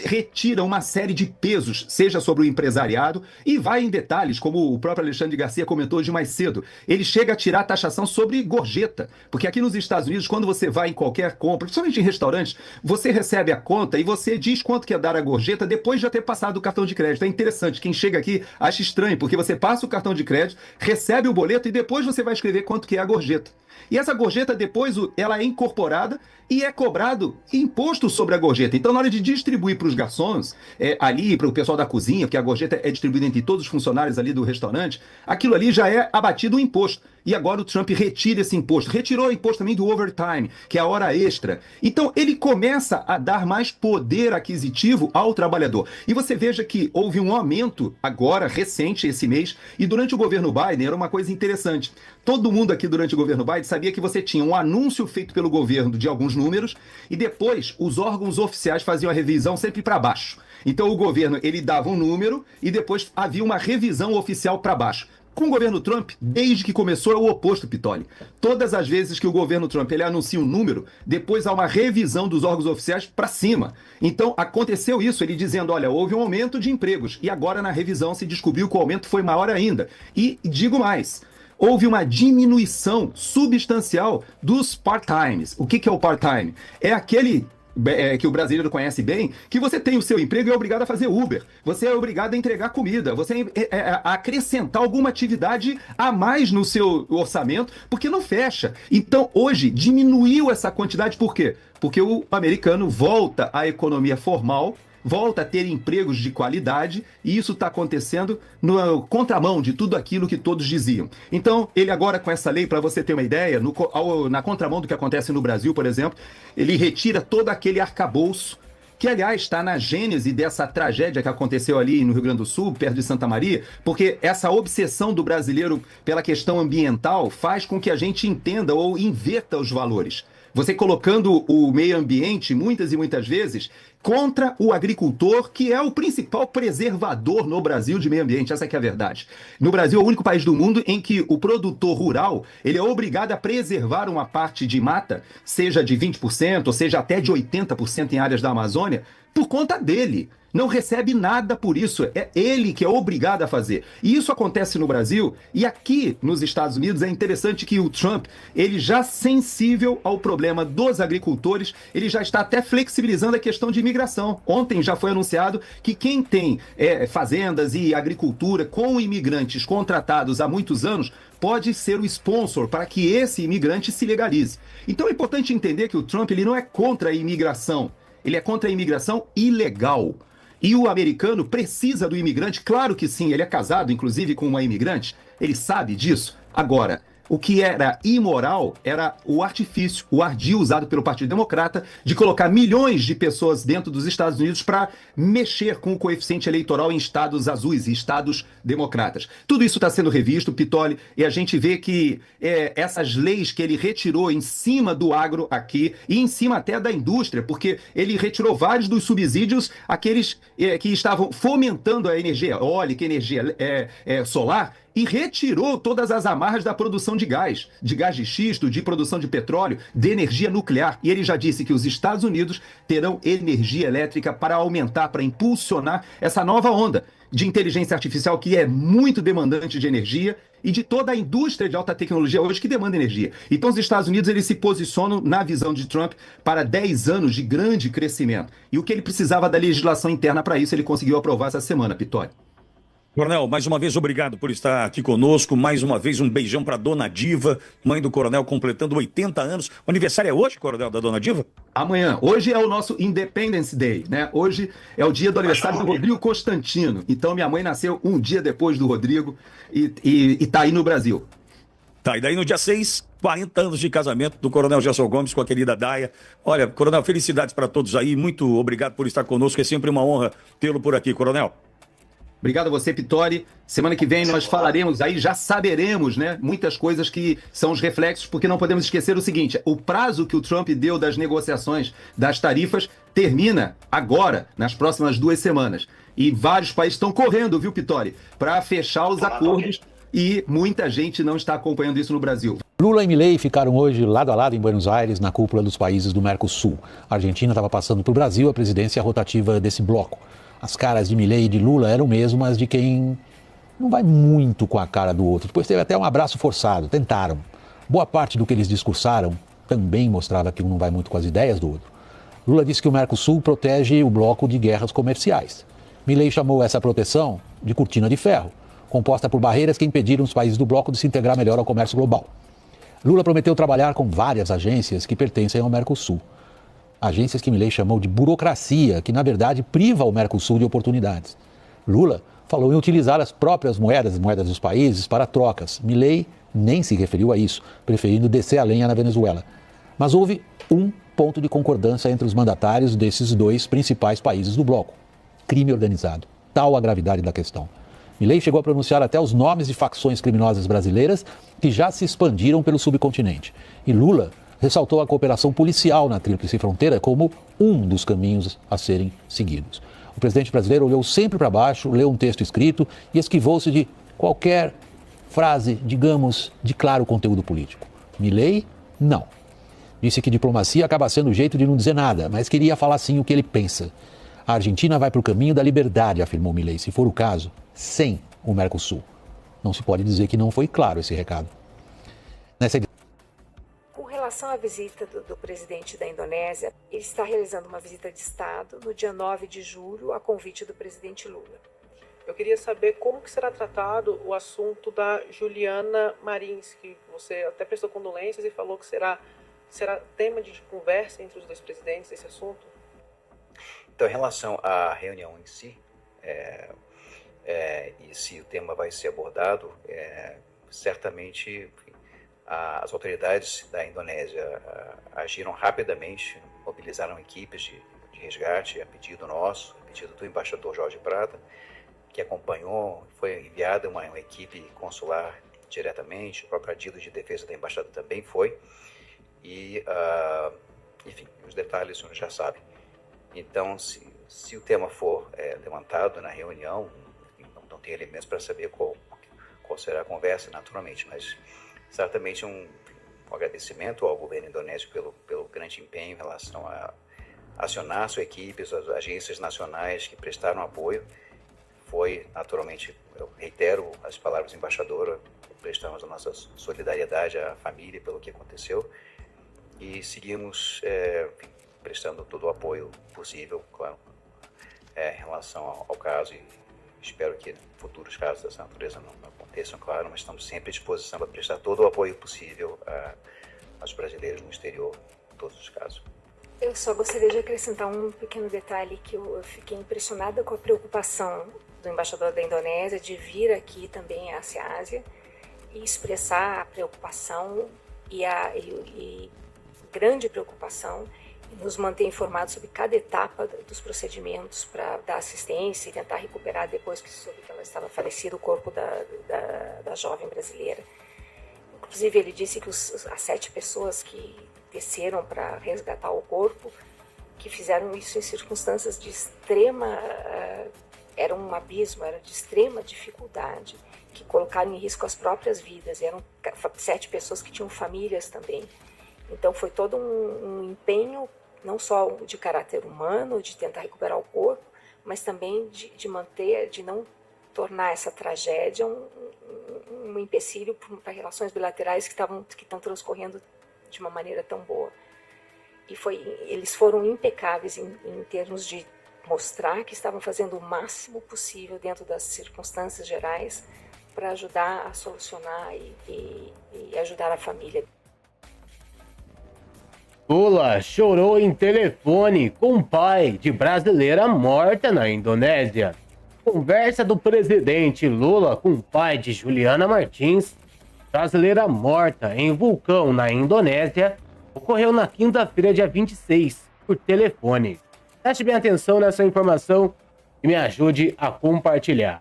Speaker 10: retira uma série de pesos, seja sobre o empresariado, e vai em detalhes, como o próprio Alexandre Garcia comentou hoje mais cedo. Ele chega a tirar a taxação sobre gorjeta, porque aqui nos Estados Unidos, quando você vai em qualquer compra, principalmente em restaurantes, você recebe a conta e você diz quanto quer dar a gorjeta depois de já ter passado o cartão de crédito. É interessante, quem chega aqui acha estranho, porque você passa o cartão de crédito, recebe o boleto e depois você vai escrever quanto que é a gorjeta. E essa gorjeta depois ela é incorporada e é cobrado imposto sobre a gorjeta. Então na hora de distribuir para os garçons, ali para o pessoal da cozinha, porque a gorjeta é distribuída entre todos os funcionários ali do restaurante, aquilo ali já é abatido o imposto. e agora o Trump retira esse imposto. Retirou o imposto também do overtime, que é a hora extra. Então ele começa a dar mais poder aquisitivo ao trabalhador. E você veja que houve um aumento agora, recente, esse mês, e durante o governo Biden era uma coisa interessante. Todo mundo aqui durante o governo Biden sabia que você tinha um anúncio feito pelo governo de alguns números e depois os órgãos oficiais faziam a revisão sempre para baixo. Então o governo ele dava um número e depois havia uma revisão oficial para baixo. Com o governo Trump, desde que começou, é o oposto, Pitoli. Todas as vezes que o governo Trump ele anuncia um número, depois há uma revisão dos órgãos oficiais para cima. Então, aconteceu isso, ele dizendo, olha, houve um aumento de empregos. E agora, na revisão, se descobriu que o aumento foi maior ainda. E digo mais, houve uma diminuição substancial dos part-times. O que é o part-time? É aquele que o brasileiro conhece bem, que você tem o seu emprego e é obrigado a fazer Uber. Você é obrigado a entregar comida. Você a acrescentar alguma atividade a mais no seu orçamento, porque não fecha. Então, hoje, diminuiu essa quantidade. Por quê? Porque o americano volta à economia formal, volta a ter empregos de qualidade, e isso está acontecendo na contramão de tudo aquilo que todos diziam. Então, ele agora com essa lei, para você ter uma ideia, na contramão do que acontece no Brasil, por exemplo, ele retira todo aquele arcabouço, que aliás está na gênese dessa tragédia que aconteceu ali no Rio Grande do Sul, perto de Santa Maria, porque essa obsessão do brasileiro pela questão ambiental faz com que a gente entenda ou inverta os valores. Você colocando o meio ambiente, muitas e muitas vezes, contra o agricultor, que é o principal preservador no Brasil de meio ambiente. Essa que é a verdade. No Brasil, é o único país do mundo em que o produtor rural ele é obrigado a preservar uma parte de mata, seja de 20%, ou seja até de 80% em áreas da Amazônia, por conta dele. Não recebe nada por isso, é ele que é obrigado a fazer. E isso acontece no Brasil, e aqui nos Estados Unidos é interessante que o Trump, ele já sensível ao problema dos agricultores, ele já está até flexibilizando a questão de imigração. Ontem já foi anunciado que quem tem fazendas e agricultura com imigrantes contratados há muitos anos, pode ser o sponsor para que esse imigrante se legalize. Então é importante entender que o Trump ele não é contra a imigração, ele é contra a imigração ilegal. E o americano precisa do imigrante, claro que sim, ele é casado, inclusive, com uma imigrante, ele sabe disso. Agora, o que era imoral era o artifício, o ardil usado pelo Partido Democrata de colocar milhões de pessoas dentro dos Estados Unidos para mexer com o coeficiente eleitoral em estados azuis e estados democratas. Tudo isso está sendo revisto, Pitoli, e a gente vê que essas leis que ele retirou em cima do agro aqui e em cima até da indústria, porque ele retirou vários dos subsídios, aqueles que estavam fomentando a energia eólica, energia solar, e retirou todas as amarras da produção de gás de xisto, de produção de petróleo, de energia nuclear. E ele já disse que os Estados Unidos terão energia elétrica para aumentar, para impulsionar essa nova onda de inteligência artificial que é muito demandante de energia e de toda a indústria de alta tecnologia hoje que demanda energia. Então os Estados Unidos eles se posicionam na visão de Trump para 10 anos de grande crescimento. E o que ele precisava da legislação interna para isso ele conseguiu aprovar essa semana, Pitoli.
Speaker 9: Coronel, mais uma vez, obrigado por estar aqui conosco. Mais uma vez, um beijão para Dona Diva, mãe do Coronel, completando 80 anos. O aniversário é hoje, Coronel, da Dona Diva?
Speaker 10: Amanhã. Hoje é o nosso Independence Day, né? Hoje é o dia do aniversário do Rodrigo Constantino. Então, minha mãe nasceu um dia depois do Rodrigo e tá aí no Brasil.
Speaker 9: Tá, e daí no dia 6, 40 anos de casamento do Coronel Gerson Gomes com a querida Daia. Olha, Coronel, felicidades para todos aí. Muito obrigado por estar conosco. É sempre uma honra tê-lo por aqui, Coronel.
Speaker 10: Obrigado a você, Pitoli. Semana que vem nós falaremos aí, já saberemos, né, muitas coisas que são os reflexos, porque não podemos esquecer o seguinte, o prazo que o Trump deu das negociações das tarifas termina agora, nas próximas 2 semanas. E vários países estão correndo, viu, Pitoli, para fechar os acordos e muita gente não está acompanhando isso no Brasil.
Speaker 11: Lula e Milei ficaram hoje lado a lado em Buenos Aires, na cúpula dos países do Mercosul. A Argentina estava passando para o Brasil a presidência rotativa desse bloco. As caras de Milei e de Lula eram mesmo as de quem não vai muito com a cara do outro. Depois teve até um abraço forçado, tentaram. Boa parte do que eles discursaram também mostrava que um não vai muito com as ideias do outro. Lula disse que o Mercosul protege o bloco de guerras comerciais. Milei chamou essa proteção de cortina de ferro, composta por barreiras que impediram os países do bloco de se integrar melhor ao comércio global. Lula prometeu trabalhar com várias agências que pertencem ao Mercosul. Agências que Milei chamou de burocracia, que na verdade priva o Mercosul de oportunidades. Lula falou em utilizar as próprias moedas dos países para trocas. Milei nem se referiu a isso, preferindo descer a lenha na Venezuela. Mas houve um ponto de concordância entre os mandatários desses dois principais países do bloco: crime organizado. Tal a gravidade da questão. Milei chegou a pronunciar até os nomes de facções criminosas brasileiras que já se expandiram pelo subcontinente. E Lula ressaltou a cooperação policial na Tríplice Fronteira como um dos caminhos a serem seguidos. O presidente brasileiro olhou sempre para baixo, leu um texto escrito e esquivou-se de qualquer frase, digamos, de claro conteúdo político. Milei, não. Disse que diplomacia acaba sendo o jeito de não dizer nada, mas queria falar sim o que ele pensa. A Argentina vai para o caminho da liberdade, afirmou Milei, se for o caso, sem o Mercosul. Não se pode dizer que não foi claro esse recado.
Speaker 12: Com relação à visita do presidente da Indonésia, ele está realizando uma visita de Estado no dia 9 de julho, a convite do presidente Lula.
Speaker 13: Eu queria saber como que será tratado o assunto da Juliana Marins, que você até prestou condolências e falou que será tema de conversa entre os dois presidentes, esse assunto?
Speaker 14: Então, em relação à reunião em si, e se o tema vai ser abordado, certamente as autoridades da Indonésia agiram rapidamente, mobilizaram equipes de resgate a pedido nosso, a pedido do embaixador Jorge Prata, que acompanhou, foi enviada uma equipe consular diretamente, o próprio adido de defesa da embaixada também foi, e, enfim, os detalhes o senhor já sabe. Então, se o tema for levantado na reunião, não tem elementos para saber qual será a conversa, naturalmente, mas certamente um agradecimento ao governo indonésio pelo grande empenho em relação a acionar sua equipe, as agências nacionais que prestaram apoio. Foi, naturalmente, eu reitero as palavras do embaixador, prestamos a nossa solidariedade à família pelo que aconteceu e seguimos prestando todo o apoio possível, claro, em relação ao caso, e espero que futuros casos dessa natureza não aconteçam, claro, mas estamos sempre à disposição para prestar todo o apoio possível aos brasileiros no exterior, em todos os casos.
Speaker 12: Eu só gostaria de acrescentar um pequeno detalhe, que eu fiquei impressionada com a preocupação do embaixador da Indonésia de vir aqui também à Ásia e expressar a preocupação e grande preocupação e nos manter informados sobre cada etapa dos procedimentos para dar assistência e tentar recuperar, depois que soube que ela estava falecida, o corpo da jovem brasileira. Inclusive, ele disse que as 7 pessoas que desceram para resgatar o corpo, que fizeram isso em circunstâncias de extrema... era um abismo, era de extrema dificuldade, que colocaram em risco as próprias vidas. Eram 7 pessoas que tinham famílias também. Então foi todo um empenho, não só de caráter humano, de tentar recuperar o corpo, mas também de manter, de não tornar essa tragédia um empecilho para relações bilaterais que estão transcorrendo de uma maneira tão boa. E eles foram impecáveis em termos de mostrar que estavam fazendo o máximo possível dentro das circunstâncias gerais para ajudar a solucionar e ajudar a família.
Speaker 15: Lula chorou em telefone com o pai de brasileira morta na Indonésia. Conversa do presidente Lula com o pai de Juliana Martins, brasileira morta em vulcão na Indonésia, ocorreu na quinta-feira, dia 26, por telefone. Preste bem atenção nessa informação e me ajude a compartilhar.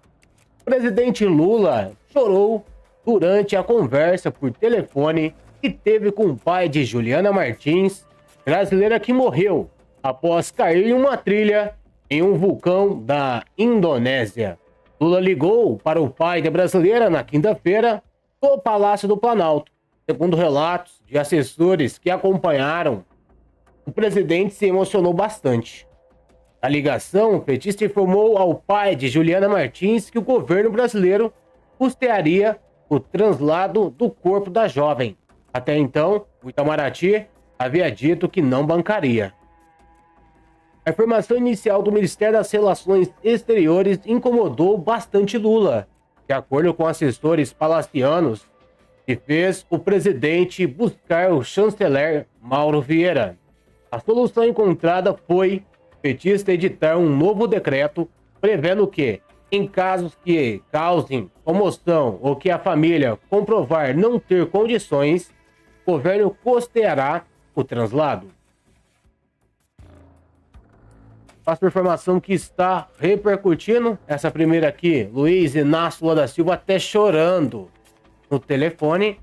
Speaker 15: O presidente Lula chorou durante a conversa por telefone que teve com o pai de Juliana Martins, brasileira que morreu após cair em uma trilha em um vulcão da Indonésia. Lula ligou para o pai da brasileira na quinta-feira do Palácio do Planalto. Segundo relatos de assessores que acompanharam, o presidente se emocionou bastante. Na ligação, o petista informou ao pai de Juliana Martins que o governo brasileiro custearia o translado do corpo da jovem. Até então, o Itamaraty havia dito que não bancaria. A informação inicial do Ministério das Relações Exteriores incomodou bastante Lula, de acordo com assessores palacianos, e fez o presidente buscar o chanceler Mauro Vieira. A solução encontrada foi o petista editar um novo decreto prevendo que, Em casos que causem comoção ou que a família comprovar não ter condições, o governo custeará o translado. Passo por informação que está repercutindo. Essa primeira aqui, Luiz Inácio Lula da Silva até chorando no telefone.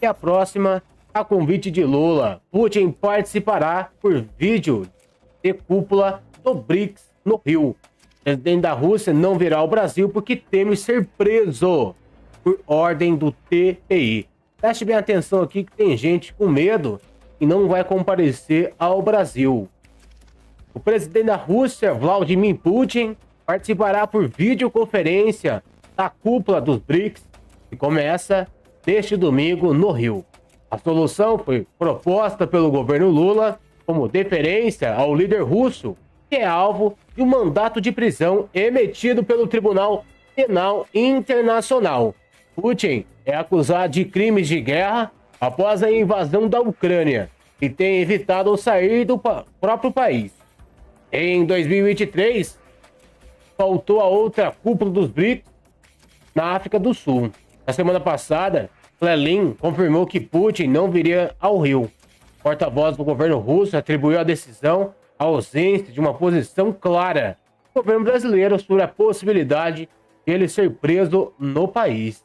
Speaker 15: E a próxima, a convite de Lula. Putin participará por vídeo de cúpula do BRICS no Rio. O presidente da Rússia não virá ao Brasil porque teme ser preso por ordem do TPI. Preste bem atenção aqui que tem gente com medo e não vai comparecer ao Brasil. O presidente da Rússia, Vladimir Putin, participará por videoconferência da cúpula dos BRICS, que começa neste domingo no Rio. A solução foi proposta pelo governo Lula como deferência ao líder russo, que é alvo de um mandato de prisão emitido pelo Tribunal Penal Internacional. Putin é acusado de crimes de guerra após a invasão da Ucrânia e tem evitado sair do próprio país. Em 2023, faltou a outra cúpula dos BRICS na África do Sul. Na semana passada, Kremlin confirmou que Putin não viria ao Rio. O porta-voz do governo russo atribuiu a decisão à ausência de uma posição clara do governo brasileiro sobre a possibilidade de ele ser preso no país.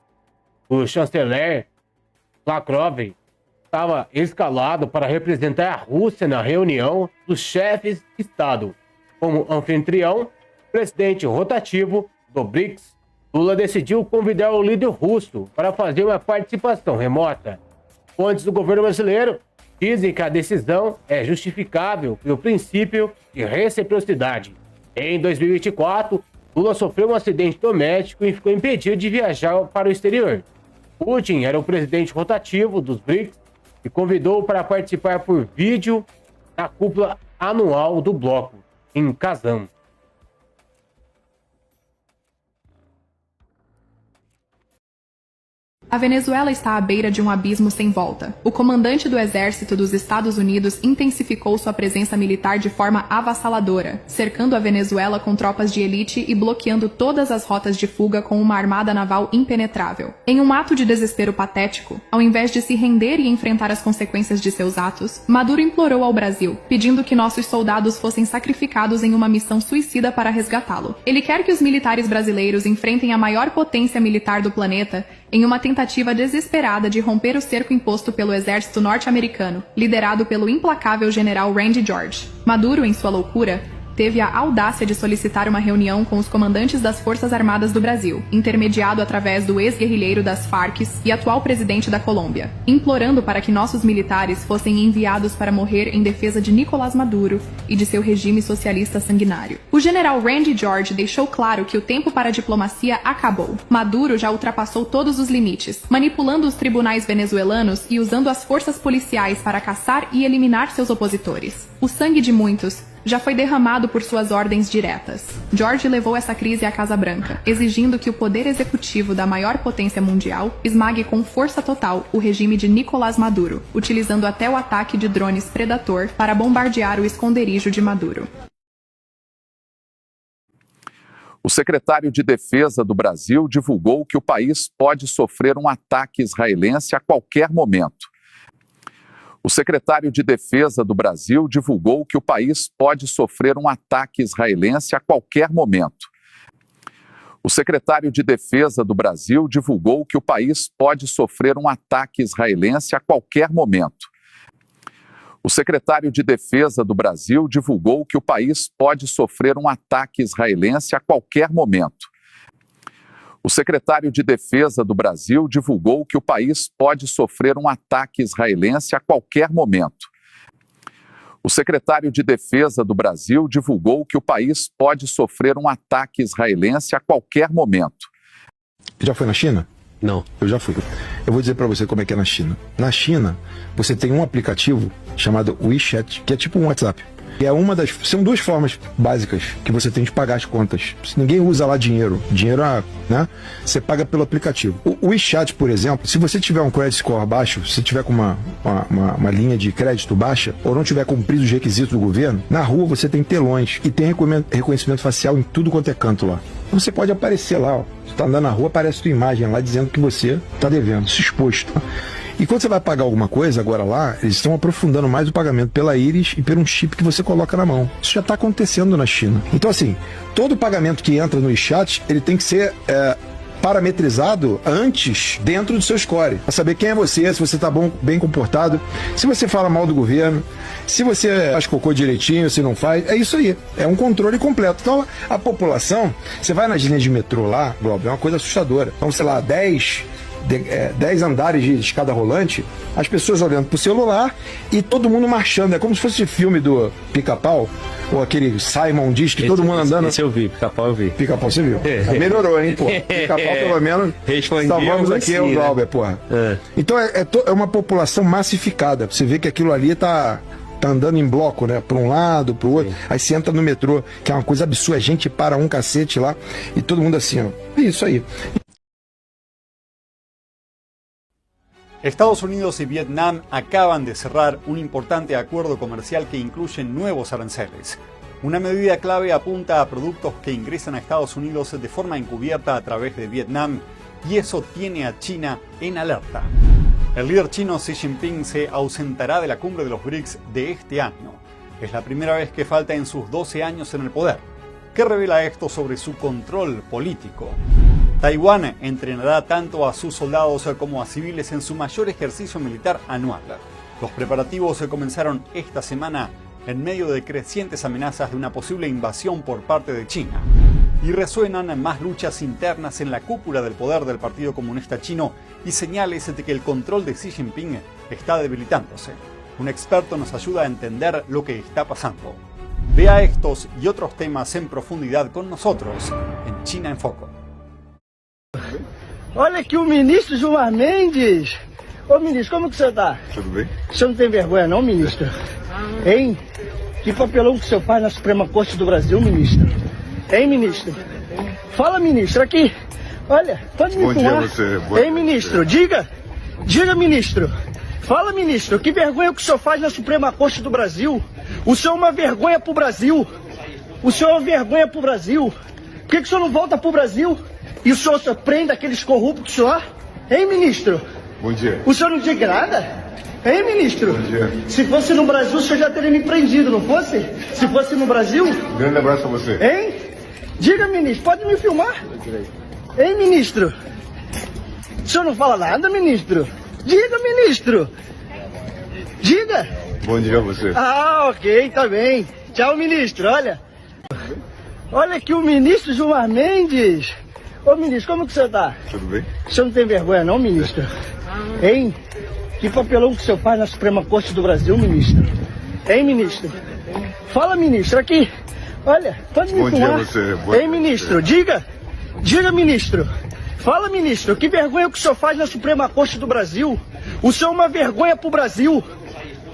Speaker 15: O chanceler Lavrov estava escalado para representar a Rússia na reunião dos chefes de Estado. Como anfitrião, presidente rotativo do BRICS, Lula decidiu convidar o líder russo para fazer uma participação remota. Fontes do governo brasileiro dizem que a decisão é justificável pelo princípio de reciprocidade. Em 2024, Lula sofreu um acidente doméstico e ficou impedido de viajar para o exterior. Putin era o presidente rotativo dos BRICS e convidou para participar por vídeo da cúpula anual do bloco, em Kazan.
Speaker 16: A Venezuela está à beira de um abismo sem volta. O comandante do exército dos Estados Unidos intensificou sua presença militar de forma avassaladora, cercando a Venezuela com tropas de elite e bloqueando todas as rotas de fuga com uma armada naval impenetrável. Em um ato de desespero patético, ao invés de se render e enfrentar as consequências de seus atos, Maduro implorou ao Brasil, pedindo que nossos soldados fossem sacrificados em uma missão suicida para resgatá-lo. Ele quer que os militares brasileiros enfrentem a maior potência militar do planeta em uma tentativa desesperada de romper o cerco imposto pelo exército norte-americano, liderado pelo implacável general Randy George. Maduro, em sua loucura, teve a audácia de solicitar uma reunião com os comandantes das Forças Armadas do Brasil, intermediado através do ex-guerrilheiro das Farc e atual presidente da Colômbia, implorando para que nossos militares fossem enviados para morrer em defesa de Nicolás Maduro e de seu regime socialista sanguinário. O general Randy George deixou claro que o tempo para a diplomacia acabou. Maduro já ultrapassou todos os limites, manipulando os tribunais venezuelanos e usando as forças policiais para caçar e eliminar seus opositores. O sangue de muitos já foi derramado por suas ordens diretas. George levou essa crise à Casa Branca, exigindo que o poder executivo da maior potência mundial esmague com força total o regime de Nicolás Maduro, utilizando até o ataque de drones Predator para bombardear o esconderijo de Maduro.
Speaker 17: O secretário de Defesa do Brasil divulgou que o país pode sofrer um ataque israelense a qualquer momento. O secretário de Defesa do Brasil divulgou que o país pode sofrer um ataque israelense a qualquer momento. O secretário de Defesa do Brasil divulgou que o país pode sofrer um ataque israelense a qualquer momento. O secretário de Defesa do Brasil divulgou que o país pode sofrer um ataque israelense a qualquer momento. O secretário de Defesa do Brasil divulgou que o país pode sofrer um ataque israelense a qualquer momento. O secretário de Defesa do Brasil divulgou que o país pode sofrer um ataque israelense a qualquer momento.
Speaker 18: Já foi na China? Não. Eu já fui. Eu vou dizer para você como é que é na China. Na China, você tem um aplicativo chamado WeChat, que é tipo um WhatsApp. E são duas formas básicas que você tem de pagar as contas. Se ninguém usa lá dinheiro, né? Você paga pelo aplicativo. O WeChat, por exemplo, se você tiver um credit score baixo, se tiver com uma linha de crédito baixa, ou não tiver cumprido os requisitos do governo, na rua você tem telões e tem reconhecimento facial em tudo quanto é canto lá. Você pode aparecer lá, ó. Você tá andando na rua, aparece tua imagem lá dizendo que você tá devendo, isso exposto. E quando você vai pagar alguma coisa, agora lá, eles estão aprofundando mais o pagamento pela íris e por um chip que você coloca na mão. Isso já está acontecendo na China. Então, assim, todo pagamento que entra no WeChat, ele tem que ser parametrizado antes, dentro do seu score. Para saber quem é você, se você está bem comportado, se você fala mal do governo, se você faz cocô direitinho, se não faz. É isso aí. É um controle completo. Então, a população, você vai nas linhas de metrô lá, Globo, é uma coisa assustadora. Então, sei lá, 10 andares de escada rolante, as pessoas olhando pro celular e todo mundo marchando. É como se fosse filme do Pica-Pau, ou aquele Simon diz que todo mundo andando.
Speaker 19: Esse eu vi, Pica-Pau eu vi.
Speaker 18: Pica-Pau você viu? Melhorou, hein, pô. Pica-Pau pelo menos salvamos aqui o Glauber, porra. Então é uma população massificada. Você vê que aquilo ali tá andando em bloco, né? Para um lado, pro outro. Aí você entra no metrô, que é uma coisa absurda. A gente para um cacete lá e todo mundo assim, ó. É isso aí.
Speaker 20: Estados Unidos y Vietnam acaban de cerrar un importante acuerdo comercial que incluye nuevos aranceles. Una medida clave apunta a productos que ingresan a Estados Unidos de forma encubierta a través de Vietnam, y eso tiene a China en alerta. El líder chino Xi Jinping se ausentará de la cumbre de los BRICS de este año. Es la primera vez que falta en sus 12 años en el poder. ¿Qué revela esto sobre su control político? Taiwán entrenará tanto a sus soldados como a civiles en su mayor ejercicio militar anual. Los preparativos comenzaron esta semana en medio de crecientes amenazas de una posible invasión por parte de China. Y resuenan más luchas internas en la cúpula del poder del Partido Comunista Chino y señales de que el control de Xi Jinping está debilitándose. Un experto nos ayuda a entender lo que está pasando. Vea estos y otros temas en profundidad con nosotros en China en Foco.
Speaker 21: Olha aqui o ministro Gilmar Mendes. Ô ministro, como que você tá?
Speaker 22: Tudo bem?
Speaker 21: O senhor não tem vergonha não, ministro? Hein? Que papelão que o senhor faz na Suprema Corte do Brasil, ministro? Hein, ministro? Fala, ministro, aqui. Olha, pode me filmar.
Speaker 22: Bom dia você.
Speaker 21: Hein, ministro? Diga, ministro. Fala, ministro, que vergonha que o senhor faz na Suprema Corte do Brasil? O senhor é uma vergonha pro Brasil. O senhor é uma vergonha pro Brasil. Por que o senhor não volta pro Brasil? E o senhor prende aqueles corruptos lá? Hein, ministro?
Speaker 22: Bom dia.
Speaker 21: O senhor não diga nada? Hein, ministro?
Speaker 22: Bom dia.
Speaker 21: Se fosse no Brasil, o senhor já teria me prendido, não fosse? Se fosse no Brasil?
Speaker 22: Um grande abraço a você.
Speaker 21: Hein? Diga, ministro, pode me filmar? Hein, ministro? O senhor não fala nada, ministro? Diga, ministro. Diga.
Speaker 22: Bom dia a você.
Speaker 21: Ah, ok, tá bem. Tchau, ministro, olha. Olha aqui o ministro Gilmar Mendes. Ô, ministro, como que você tá?
Speaker 22: Tudo bem?
Speaker 21: O senhor não tem vergonha não, ministro? Hein? Que papelão que o senhor faz na Suprema Corte do Brasil, ministro? Hein, ministro? Fala, ministro, aqui. Olha, pode me filmar.
Speaker 22: Bom dia a você.
Speaker 21: Hein, ministro? Diga, ministro. Fala, ministro, que vergonha que o senhor faz na Suprema Corte do Brasil? O senhor é uma vergonha pro Brasil.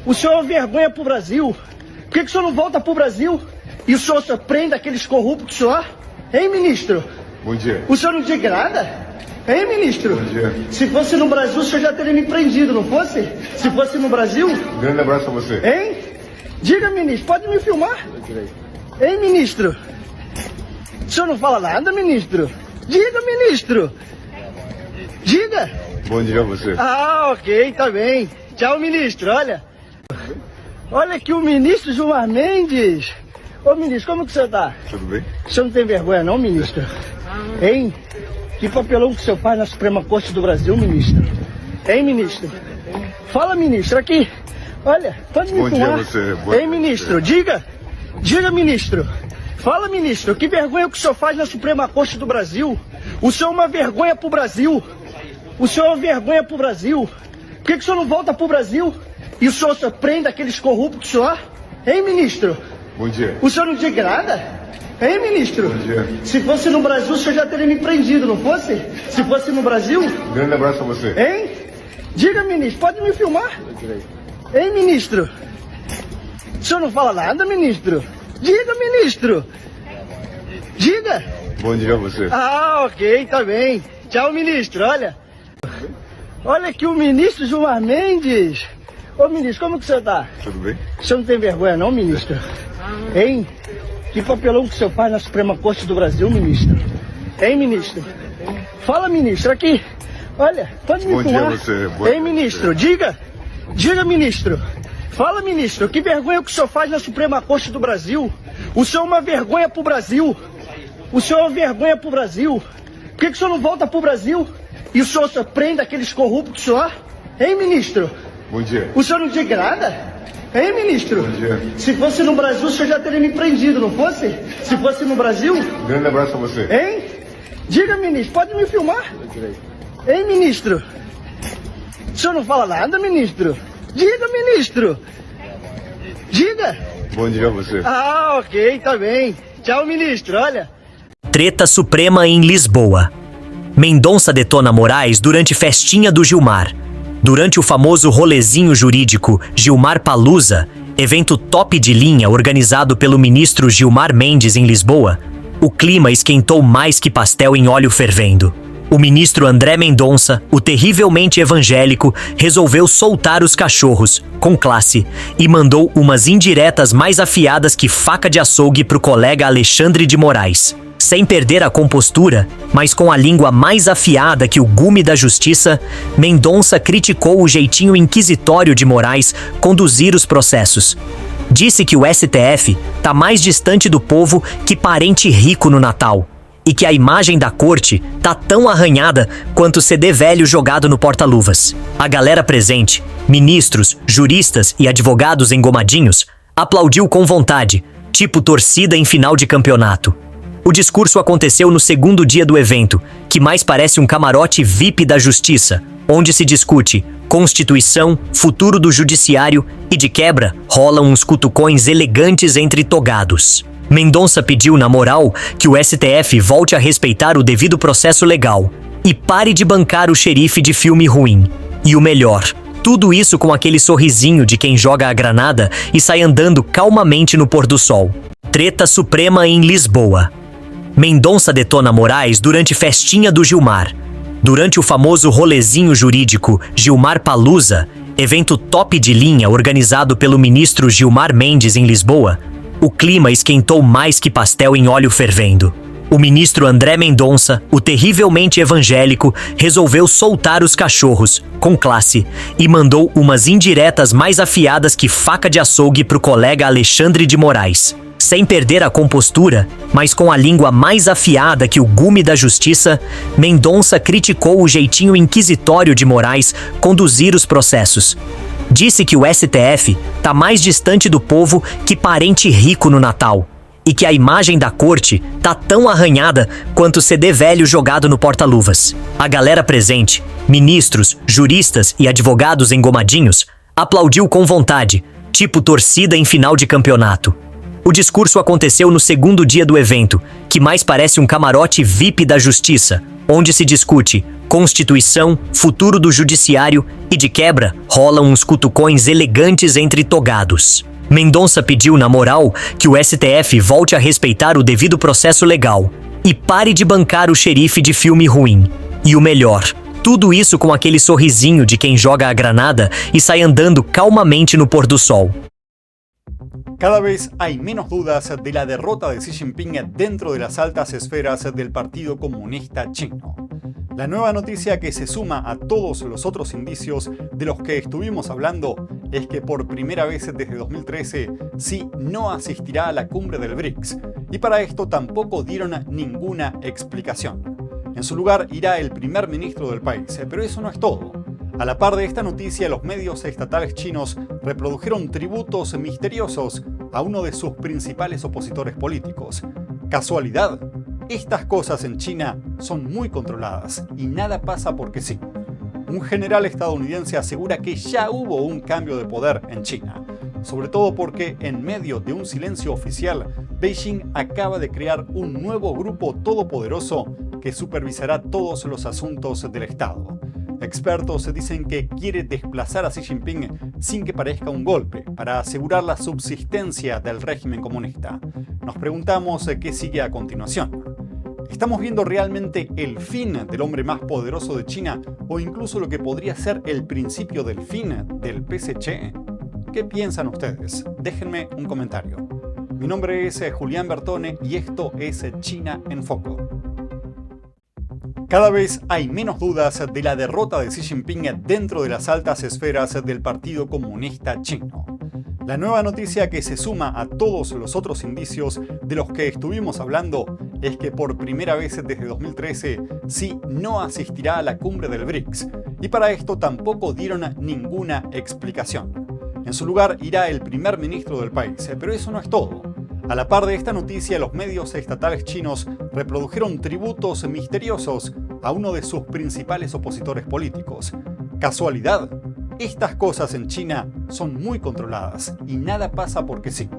Speaker 21: O senhor é uma vergonha pro Brasil. Por que o senhor não volta pro Brasil? E o senhor prende aqueles corruptos lá? Hein, ministro?
Speaker 22: Bom dia.
Speaker 21: O senhor não diga nada? Hein, ministro?
Speaker 22: Bom dia.
Speaker 21: Se fosse no Brasil, o senhor já teria me prendido, não fosse? Se fosse no Brasil?
Speaker 22: Um grande abraço a você.
Speaker 21: Hein? Diga, ministro, pode me filmar? Hein, ministro? O senhor não fala nada, ministro? Diga, ministro. Diga.
Speaker 22: Bom dia a você.
Speaker 21: Ah, ok, tá bem. Tchau, ministro, olha. Olha aqui o ministro Gilmar Mendes. Ô, ministro, como que você tá?
Speaker 22: Tudo bem?
Speaker 21: O senhor não tem vergonha não, ministro? Hein? Que papelão que o senhor faz na Suprema Corte do Brasil, ministro? Hein, ministro? Fala, ministro, aqui. Olha, pode me filmar.
Speaker 22: Bom dia a você.
Speaker 21: Hein, ministro? Diga, ministro. Fala, ministro, que vergonha que o senhor faz na Suprema Corte do Brasil? O senhor é uma vergonha pro Brasil. O senhor é uma vergonha pro Brasil. Por que o senhor não volta pro Brasil? E o senhor prende aqueles corruptos lá? Hein, ministro?
Speaker 22: Bom dia.
Speaker 21: O senhor não diga nada? Hein, ministro?
Speaker 22: Bom dia.
Speaker 21: Se fosse no Brasil, o senhor já teria me prendido, não fosse? Se fosse no Brasil?
Speaker 22: Um grande abraço a você.
Speaker 21: Hein? Diga, ministro, pode me filmar? Hein, ministro? O O senhor não fala nada, ministro? Diga, ministro. Diga.
Speaker 22: Bom dia a você.
Speaker 21: Ah, ok, tá bem. Tchau, ministro, olha. Olha aqui o ministro Gilmar Mendes. Ô, ministro, como que o senhor tá?
Speaker 22: Tudo bem?
Speaker 21: O senhor não tem vergonha não, ministro? Hein? Que papelão que o senhor faz na Suprema Corte do Brasil, ministro? Hein, ministro? Fala, ministro, aqui. Olha, pode me
Speaker 22: Bom dia
Speaker 21: filmar.
Speaker 22: a você.
Speaker 21: Hein, ministro? Diga. Diga, ministro. Fala, ministro. Que vergonha que o senhor faz na Suprema Corte do Brasil? O senhor é uma vergonha pro Brasil. O senhor é uma vergonha pro Brasil. Por que o senhor não volta pro Brasil? E o senhor prende aqueles corruptos que o senhor? Hein, ministro?
Speaker 22: Bom dia.
Speaker 21: O senhor não diga nada? Hein, ministro?
Speaker 22: Bom dia.
Speaker 21: Se fosse no Brasil, o senhor já teria me prendido, não fosse? Se fosse no Brasil?
Speaker 22: Grande abraço a você.
Speaker 21: Hein? Diga, ministro, pode me filmar? Hein, ministro? O senhor não fala nada, ministro? Diga, ministro. Diga.
Speaker 22: Bom dia a você.
Speaker 21: Ah, ok, tá bem. Tchau, ministro, olha.
Speaker 1: Treta Suprema em Lisboa. Mendonça detona Moraes durante festinha do Gilmar. Durante o famoso rolezinho jurídico Gilmar Palusa, evento top de linha organizado pelo ministro Gilmar Mendes em Lisboa, o clima esquentou mais que pastel em óleo fervendo. O ministro André Mendonça, o terrivelmente evangélico, resolveu soltar os cachorros, com classe, e mandou umas indiretas mais afiadas que faca de açougue pro colega Alexandre de Moraes. Sem perder a compostura, mas com a língua mais afiada que o gume da justiça, Mendonça criticou o jeitinho inquisitório de Moraes conduzir os processos. Disse que o STF tá mais distante do povo que parente rico no Natal, e que a imagem da corte tá tão arranhada quanto CD velho jogado no porta-luvas. A galera presente, ministros, juristas e advogados engomadinhos, aplaudiu com vontade, tipo torcida em final de campeonato. O discurso aconteceu no segundo dia do evento, que mais parece um camarote VIP da Justiça, onde se discute Constituição, futuro do Judiciário e, de quebra, rolam uns cutucões elegantes entre togados. Mendonça pediu, na moral, que o STF volte a respeitar o devido processo legal e pare de bancar o xerife de filme ruim. E o melhor, tudo isso com aquele sorrisinho de quem joga a granada e sai andando calmamente no pôr do sol. Treta Suprema em Lisboa. Mendonça detona Moraes durante festinha do Gilmar. Durante o famoso rolezinho jurídico Gilmar Palusa, evento top de linha organizado pelo ministro Gilmar Mendes em Lisboa, o clima esquentou mais que pastel em óleo fervendo. O ministro André Mendonça, o terrivelmente evangélico, resolveu soltar os cachorros, com classe, e mandou umas indiretas mais afiadas que faca de açougue pro colega Alexandre de Moraes. Sem perder a compostura, mas com a língua mais afiada que o gume da justiça, Mendonça criticou o jeitinho inquisitório de Moraes conduzir os processos. Disse que o STF tá mais distante do povo que parente rico no Natal, e que a imagem da corte tá tão arranhada quanto CD velho jogado no porta-luvas. A galera presente, ministros, juristas e advogados engomadinhos, aplaudiu com vontade, tipo torcida em final de campeonato. O discurso aconteceu no segundo dia do evento, que mais parece um camarote VIP da Justiça, onde se discute Constituição, futuro do Judiciário e, de quebra, rolam uns cutucões elegantes entre togados. Mendonça pediu, na moral, que o STF volte a respeitar o devido processo legal e pare de bancar o xerife de filme ruim. E o melhor, tudo isso com aquele sorrisinho de quem joga a granada e sai andando calmamente no pôr do sol.
Speaker 20: Cada vez hay menos dudas de la derrota de Xi Jinping dentro de las altas esferas del Partido Comunista Chino. La nueva noticia que se suma a todos los otros indicios de los que estuvimos hablando es que por primera vez desde 2013 Xi no asistirá a la cumbre del BRICS, y para esto tampoco dieron ninguna explicación. En su lugar irá el primer ministro del país, pero eso no es todo. A la par de esta noticia, los medios estatales chinos reprodujeron tributos misteriosos a uno de sus principales opositores políticos. ¿Casualidad? Estas cosas en China son muy controladas y nada pasa porque sí. Un general estadounidense asegura que ya hubo un cambio de poder en China, sobre todo porque en medio de un silencio oficial, Beijing acaba de crear un nuevo grupo todopoderoso que supervisará todos los asuntos del Estado. Expertos dicen que quiere desplazar a Xi Jinping sin que parezca un golpe, para asegurar la subsistencia del régimen comunista. Nos preguntamos qué sigue a continuación. ¿Estamos viendo realmente el fin del hombre más poderoso de China o incluso lo que podría ser el principio del fin del PSC? ¿Qué piensan ustedes? Déjenme un comentario. Mi nombre es Julián Bertone y esto es China en Foco. Cada vez hay menos dudas de la derrota de Xi Jinping dentro de las altas esferas del Partido Comunista Chino. La nueva noticia que se suma a todos los otros indicios de los que estuvimos hablando es que por primera vez desde 2013 Xi no asistirá a la cumbre del BRICS y para esto tampoco dieron ninguna explicación. En su lugar irá el primer ministro del país, pero eso no es todo. A la par de esta noticia, los medios estatales chinos reprodujeron tributos misteriosos a uno de sus principales opositores políticos. ¿Casualidad? Estas cosas en China son muy controladas y nada pasa porque sí.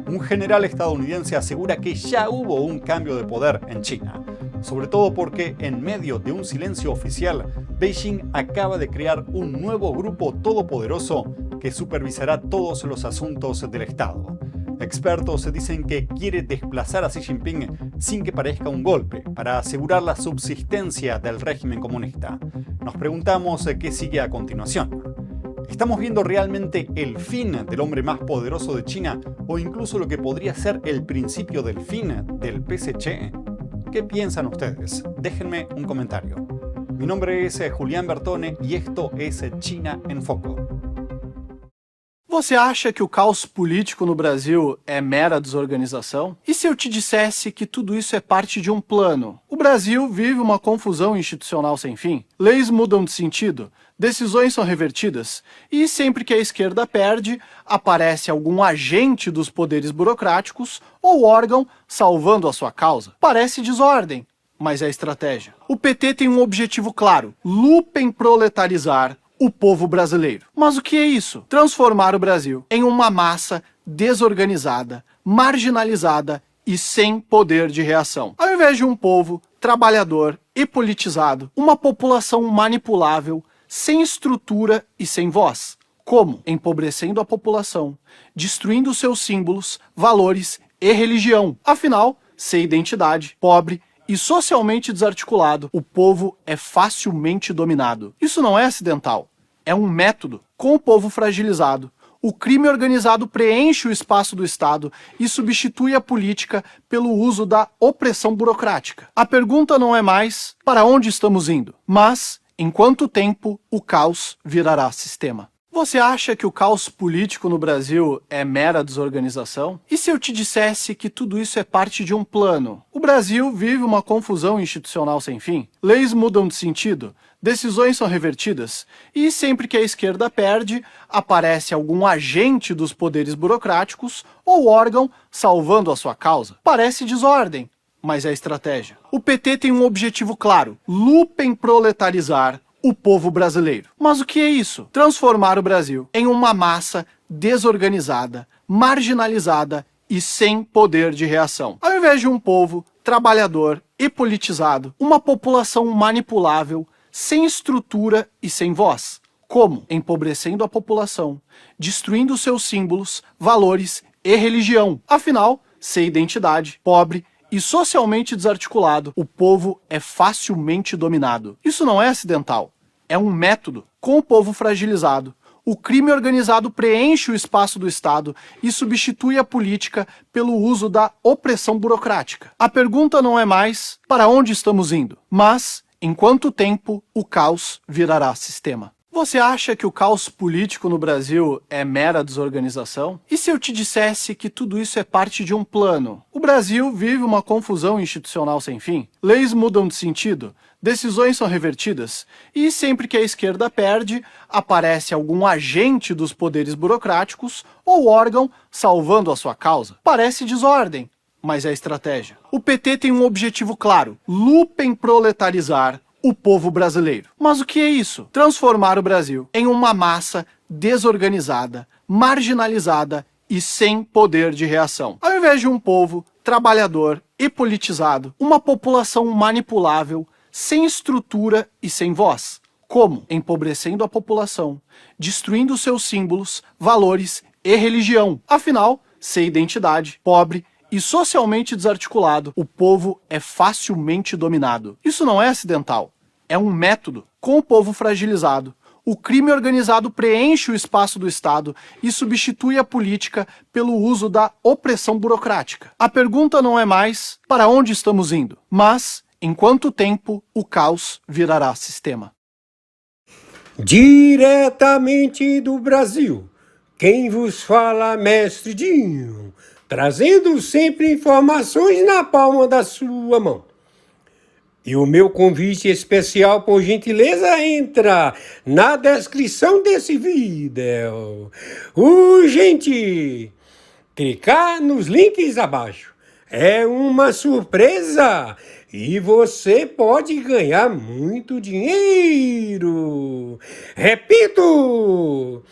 Speaker 20: Un general estadounidense asegura que ya hubo un cambio de poder en China, sobre todo porque en medio de un silencio oficial, Beijing acaba de crear un nuevo grupo todopoderoso que supervisará todos los asuntos del Estado. Expertos dicen que quiere desplazar a Xi Jinping sin que parezca un golpe, para asegurar la subsistencia del régimen comunista. Nos preguntamos qué sigue a continuación. ¿Estamos viendo realmente el fin del hombre más poderoso de China o incluso lo que podría ser el principio del fin del PSC? ¿Qué piensan ustedes? Déjenme un comentario. Mi nombre es Julián Bertone y esto es China en Foco.
Speaker 2: Você acha que o caos político no Brasil é mera desorganização? E se eu te dissesse que tudo isso é parte de um plano? O Brasil vive uma confusão institucional sem fim. Leis mudam de sentido, decisões são revertidas, e sempre que a esquerda perde, aparece algum agente dos poderes burocráticos ou órgão salvando a sua causa. Parece desordem, mas é estratégia. O PT tem um objetivo claro: lupa em proletarizar o povo brasileiro. Mas o que é isso? Transformar o Brasil em uma massa desorganizada, marginalizada e sem poder de reação. Ao invés de um povo trabalhador e politizado, uma população manipulável, sem estrutura e sem voz. Como? Empobrecendo a população, destruindo seus símbolos, valores e religião. Afinal, sem identidade, pobre e socialmente desarticulado, o povo é facilmente dominado. Isso não é acidental. É um método. Com o povo fragilizado, o crime organizado preenche o espaço do Estado e substitui a política pelo uso da opressão burocrática. A pergunta não é mais para onde estamos indo, mas em quanto tempo o caos virará sistema. Você acha que o caos político no Brasil é mera desorganização? E se eu te dissesse que tudo isso é parte de um plano? O Brasil vive uma confusão institucional sem fim. Leis mudam de sentido, decisões são revertidas, e sempre que a esquerda perde, aparece algum agente dos poderes burocráticos ou órgão salvando a sua causa. Parece desordem, mas é estratégia. O PT tem um objetivo claro: lupa em proletarizar o povo brasileiro. Mas o que é isso? Transformar o Brasil em uma massa desorganizada, marginalizada e sem poder de reação. Ao invés de um povo trabalhador e politizado, uma população manipulável, sem estrutura e sem voz. Como? Empobrecendo a população, destruindo seus símbolos, valores e religião. Afinal, sem identidade, pobre e socialmente desarticulado, o povo é facilmente dominado. Isso não é acidental. É um método. Com o povo fragilizado, o crime organizado preenche o espaço do Estado e substitui a política pelo uso da opressão burocrática. A pergunta não é mais para onde estamos indo, mas em quanto tempo o caos virará sistema. Você acha que o caos político no Brasil é mera desorganização? E se eu te dissesse que tudo isso é parte de um plano? O Brasil vive uma confusão institucional sem fim. Leis mudam de sentido, decisões são revertidas, e sempre que a esquerda perde, aparece algum agente dos poderes burocráticos ou órgão salvando a sua causa. Parece desordem, mas é estratégia. O PT tem um objetivo claro: lupa em proletarizar o povo brasileiro. Mas o que é isso? Transformar o Brasil em uma massa desorganizada, marginalizada e sem poder de reação. Ao invés de um povo trabalhador e politizado, uma população manipulável, sem estrutura e sem voz. Como? Empobrecendo a população, destruindo seus símbolos, valores e religião. Afinal, sem identidade, pobre e socialmente desarticulado, o povo é facilmente dominado. Isso não é acidental, é um método. Com o povo fragilizado, o crime organizado preenche o espaço do Estado e substitui a política pelo uso da opressão burocrática. A pergunta não é mais para onde estamos indo, mas em quanto tempo o caos virará sistema.
Speaker 4: Diretamente do Brasil, quem vos fala, mestre Dinho, trazendo sempre informações na palma da sua mão. E o meu convite especial, por gentileza, entra na descrição desse vídeo. Urgente! Clicar nos links abaixo. É uma surpresa e você pode ganhar muito dinheiro. Repito!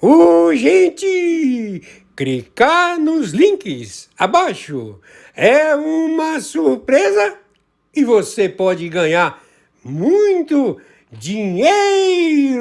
Speaker 4: Urgente! Clicar nos links abaixo. É uma surpresa e você pode ganhar muito dinheiro!